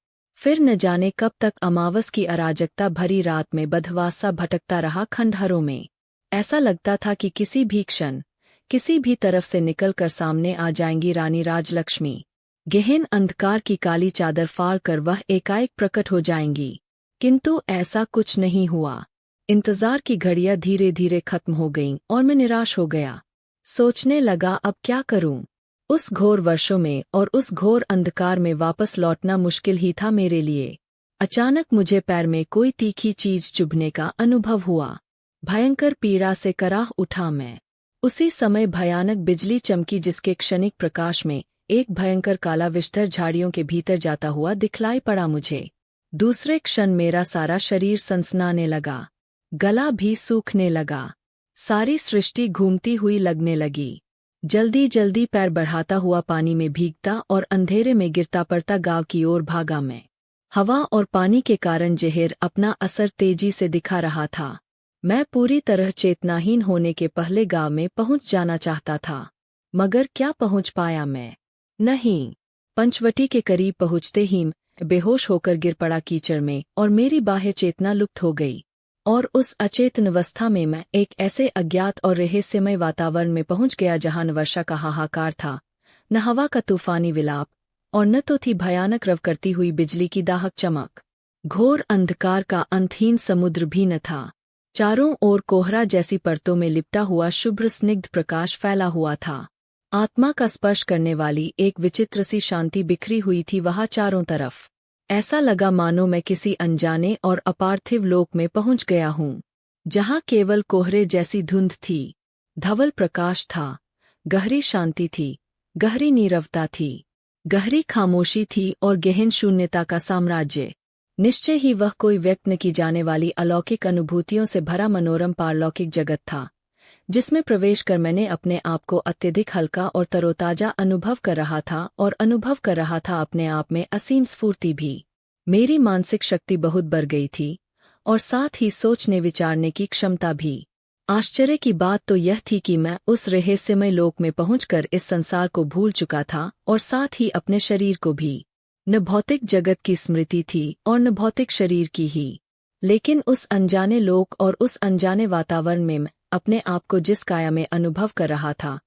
फिर न जाने कब तक अमावस की अराजकता भरी रात में बदहवास सा भटकता रहा खंडहरों में। ऐसा लगता था कि किसी भी क्षण, किसी भी तरफ से निकलकर सामने आ जाएंगी रानी राजलक्ष्मी। गहन अंधकार की काली चादर फाड़ कर वह एकाएक प्रकट हो जाएंगी। किंतु ऐसा कुछ नहीं हुआ। इंतजार की घड़ियां धीरे धीरे खत्म हो गईं और मैं निराश हो गया। सोचने लगा अब क्या करूं। उस घोर वर्षों में और उस घोर अंधकार में वापस लौटना मुश्किल ही था मेरे लिए। अचानक मुझे पैर में कोई तीखी चीज चुभने का अनुभव हुआ। भयंकर पीड़ा से कराह उठा मैं। उसी समय भयानक बिजली चमकी जिसके क्षणिक प्रकाश में एक भयंकर काला विषधर झाड़ियों के भीतर जाता हुआ दिखलाई पड़ा मुझे। दूसरे क्षण मेरा सारा शरीर सनसनाने लगा, गला भी सूखने लगा, सारी सृष्टि घूमती हुई लगने लगी। जल्दी जल्दी पैर बढ़ाता हुआ पानी में भीगता और अंधेरे में गिरता पड़ता गांव की ओर भागा मैं। हवा और पानी के कारण जहर अपना असर तेजी से दिखा रहा था। मैं पूरी तरह चेतनाहीन होने के पहले गांव में पहुंच जाना चाहता था, मगर क्या पहुंच पाया मैं? नहीं। पंचवटी के करीब पहुंचते ही बेहोश होकर गिर पड़ा कीचड़ में और मेरी बाह्य चेतना लुप्त हो गई। और उस अचेतन अवस्था में मैं एक ऐसे अज्ञात और रहस्यमय वातावरण में पहुंच गया जहां न वर्षा का हाहाकार था, न हवा का तूफानी विलाप, और न तो थी भयानक रव करती हुई बिजली की दाहक चमक। घोर अंधकार का अंतहीन समुद्र भी न था। चारों ओर कोहरा जैसी परतों में लिपटा हुआ शुभ्र स्निग्ध प्रकाश फैला हुआ था। आत्मा का स्पर्श करने वाली एक विचित्र सी शांति बिखरी हुई थी वहां चारों तरफ। ऐसा लगा मानो मैं किसी अनजाने और अपार्थिव लोक में पहुंच गया हूं, जहां केवल कोहरे जैसी धुंध थी, धवल प्रकाश था, गहरी शांति थी, गहरी नीरवता थी, गहरी खामोशी थी और गहन शून्यता का साम्राज्य। निश्चय ही वह कोई व्यक्त न की जाने वाली अलौकिक अनुभूतियों से भरा मनोरम पारलौकिक जगत था, जिसमें प्रवेश कर मैंने अपने आप को अत्यधिक हल्का और तरोताजा अनुभव कर रहा था और अनुभव कर रहा था अपने आप में असीम स्फूर्ति भी। मेरी मानसिक शक्ति बहुत बढ़ गई थी और साथ ही सोचने विचारने की क्षमता भी। आश्चर्य की बात तो यह थी कि मैं उस रहस्यमय लोक में पहुंचकर इस संसार को भूल चुका था और साथ ही अपने शरीर को भी। न भौतिक जगत की स्मृति थी और न भौतिक शरीर की ही, लेकिन उस अनजाने लोक और उस अनजाने वातावरण में मैं अपने आप को जिस काया में अनुभव कर रहा था,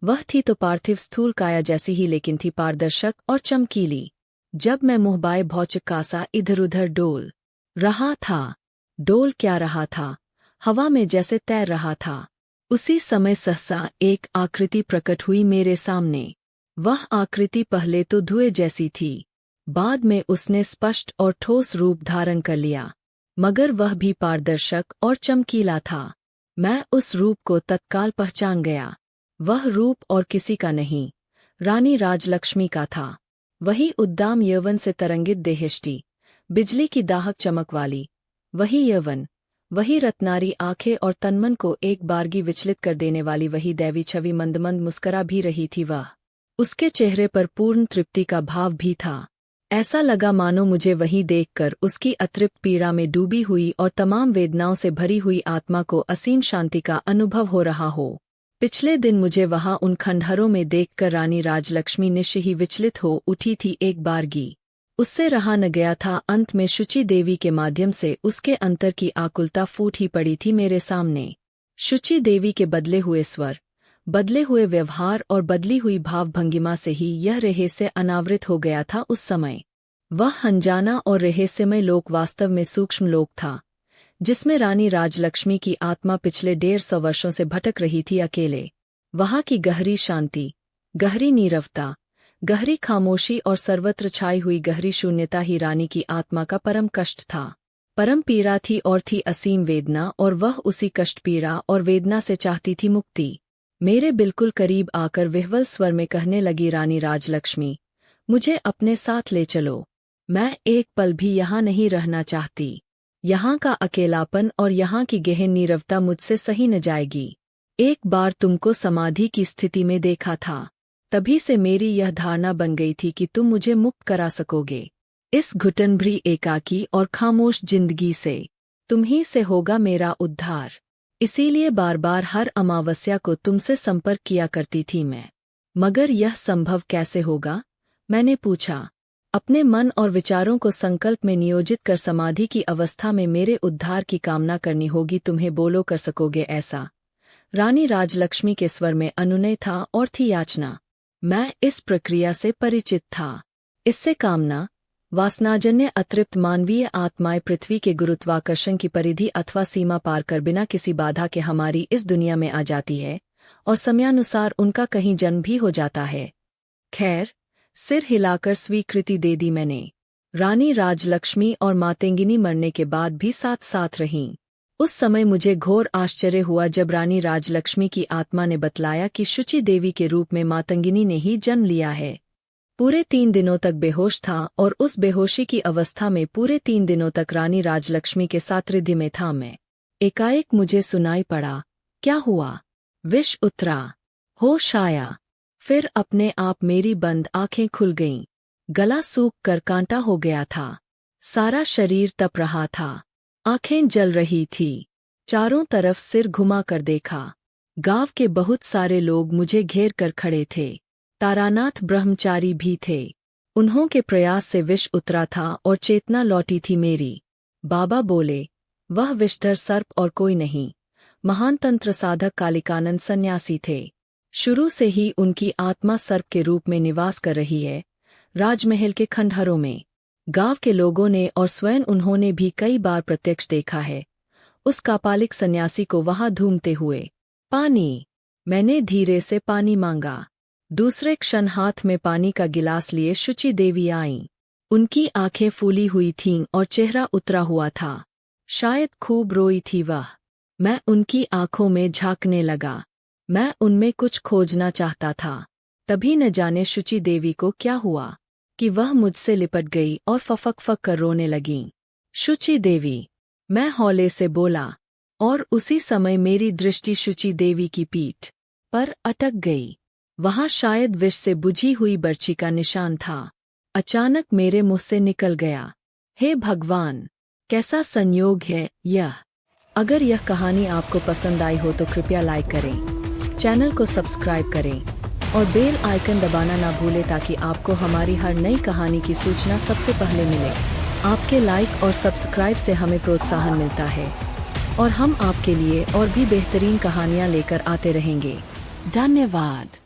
वह थी तो पार्थिव स्थूल काया जैसी ही, लेकिन थी पारदर्शक और चमकीली। जब मैं मुहबाए भौचक कासा इधर उधर डोल रहा था, डोल क्या रहा था, हवा में जैसे तैर रहा था, उसी समय सहसा एक आकृति प्रकट हुई मेरे सामने। वह आकृति पहले तो धुएं जैसी थी, बाद में उसने स्पष्ट और ठोस रूप धारण कर लिया, मगर वह भी पारदर्शक और चमकीला था। मैं उस रूप को तत्काल पहचान गया। वह रूप और किसी का नहीं, रानी राजलक्ष्मी का था। वही उद्दाम यौवन से तरंगित देहष्टि, बिजली की दाहक चमक वाली, वही यौवन, वही रत्नारी आंखें और तनमन को एक बारगी विचलित कर देने वाली वही दैवी छवि मंद मंद मुस्करा भी रही थी वह। उसके चेहरे पर पूर्ण तृप्ति का भाव भी था। ऐसा लगा मानो मुझे वही देखकर उसकी अतृप्त पीड़ा में डूबी हुई और तमाम वेदनाओं से भरी हुई आत्मा को असीम शांति का अनुभव हो रहा हो। पिछले दिन मुझे वहां उन खंडहरों में देखकर रानी राजलक्ष्मी निश्चय ही विचलित हो उठी थी एक बारगी। उससे रहा न गया था। अंत में शुचि देवी के माध्यम से उसके अंतर की आकुलता फूट ही पड़ी थी मेरे सामने। शुचि देवी के बदले हुए स्वर, बदले हुए व्यवहार और बदली हुई भावभंगिमा से ही यह रहस्य अनावृत हो गया था उस समय। वह अनजाना और रहस्यमय लोक वास्तव में सूक्ष्म लोक था, जिसमें रानी राजलक्ष्मी की आत्मा पिछले 150 वर्षों से भटक रही थी अकेले। वहां की गहरी शांति, गहरी नीरवता, गहरी खामोशी और सर्वत्र छाई हुई गहरी शून्यता ही रानी की आत्मा का परम कष्ट था, परम पीड़ा थी और थी असीम वेदना, और वह उसी कष्ट पीड़ा और वेदना से चाहती थी मुक्ति। मेरे बिल्कुल करीब आकर विह्वल स्वर में कहने लगी रानी राजलक्ष्मी, मुझे अपने साथ ले चलो। मैं एक पल भी यहाँ नहीं रहना चाहती। यहाँ का अकेलापन और यहाँ की गहन नीरवता मुझसे सही न जाएगी। एक बार तुमको समाधि की स्थिति में देखा था, तभी से मेरी यह धारणा बन गई थी कि तुम मुझे मुक्त करा सकोगे। इस घुटनभरी एकाकी और खामोश जिंदगी से तुम ही से होगा मेरा उद्धार। इसीलिए बार बार हर अमावस्या को तुमसे संपर्क किया करती थी मैं। मगर यह संभव कैसे होगा? मैंने पूछा। अपने मन और विचारों को संकल्प में नियोजित कर समाधि की अवस्था में मेरे उद्धार की कामना करनी होगी। तुम्हें बोलो कर सकोगे ऐसा। रानी राजलक्ष्मी के स्वर में अनुनय था और थी याचना। मैं इस प्रक्रिया से परिचित था। इससे कामना, वासनाजन्य अतृप्त मानवीय आत्माएं पृथ्वी के गुरुत्वाकर्षण की परिधि अथवा सीमा पार कर बिना किसी बाधा के हमारी इस दुनिया में आ जाती है और समयानुसार उनका कहीं जन्म भी हो जाता है। खैर, सिर हिलाकर स्वीकृति दे दी मैंने। रानी राजलक्ष्मी और मातंगिनी मरने के बाद भी साथ साथ रहीं। उस समय मुझे घोर आश्चर्य हुआ जब रानी राजलक्ष्मी की आत्मा ने बतलाया कि शुचि देवी के रूप में मातंगिनी ने ही जन्म लिया है। पूरे 3 दिनों तक बेहोश था और उस बेहोशी की अवस्था में पूरे 3 दिनों तक रानी राजलक्ष्मी के सानिध्य में था मैं। एकाएक मुझे सुनाई पड़ा, क्या हुआ? विष उतरा, होश आया। फिर अपने आप मेरी बंद आंखें खुल गईं। गला सूख कर कांटा हो गया था। सारा शरीर तप रहा था। आंखें जल रही थी। चारों तरफ सिर घुमा कर देखा। गांव के बहुत सारे लोग मुझे घेर कर खड़े थे। तारानाथ ब्रह्मचारी भी थे। उन्हों के प्रयास से विष उतरा था और चेतना लौटी थी मेरी। बाबा बोले, वह विषधर सर्प और कोई नहीं, महान तंत्र साधक कालिकानंद सन्यासी थे। शुरू से ही उनकी आत्मा सर्प के रूप में निवास कर रही है, राजमहल के खंडहरों में। गांव के लोगों ने और स्वयं उन्होंने भी कई बार प्रत्यक्ष देखा है उस कापालिक सन्यासी को वहां घूमते हुए। पानी, मैंने धीरे से पानी मांगा। दूसरे क्षण हाथ में पानी का गिलास लिए शुचि देवी आईं। उनकी आंखें फूली हुई थीं और चेहरा उतरा हुआ था। शायद खूब रोई थी वह। मैं उनकी आंखों में झांकने लगा। मैं उनमें कुछ खोजना चाहता था। तभी न जाने शुचि देवी को क्या हुआ कि वह मुझसे लिपट गई और फफक कर रोने लगीं। शुचि देवी, मैं हौले से बोला, और उसी समय मेरी दृष्टि शुचि देवी की पीठ पर अटक गई। वहां शायद विष से बुझी हुई बर्छी का निशान था। अचानक मेरे मुंह से निकल गया, हे भगवान, कैसा संयोग है यह। अगर यह कहानी आपको पसंद आई हो तो कृपया लाइक करें, चैनल को सब्सक्राइब करें और बेल आइकन दबाना ना भूलें ताकि आपको हमारी हर नई कहानी की सूचना सबसे पहले मिले। आपके लाइक और सब्सक्राइब से हमें प्रोत्साहन मिलता है और हम आपके लिए और भी बेहतरीन कहानियां लेकर आते रहेंगे। धन्यवाद।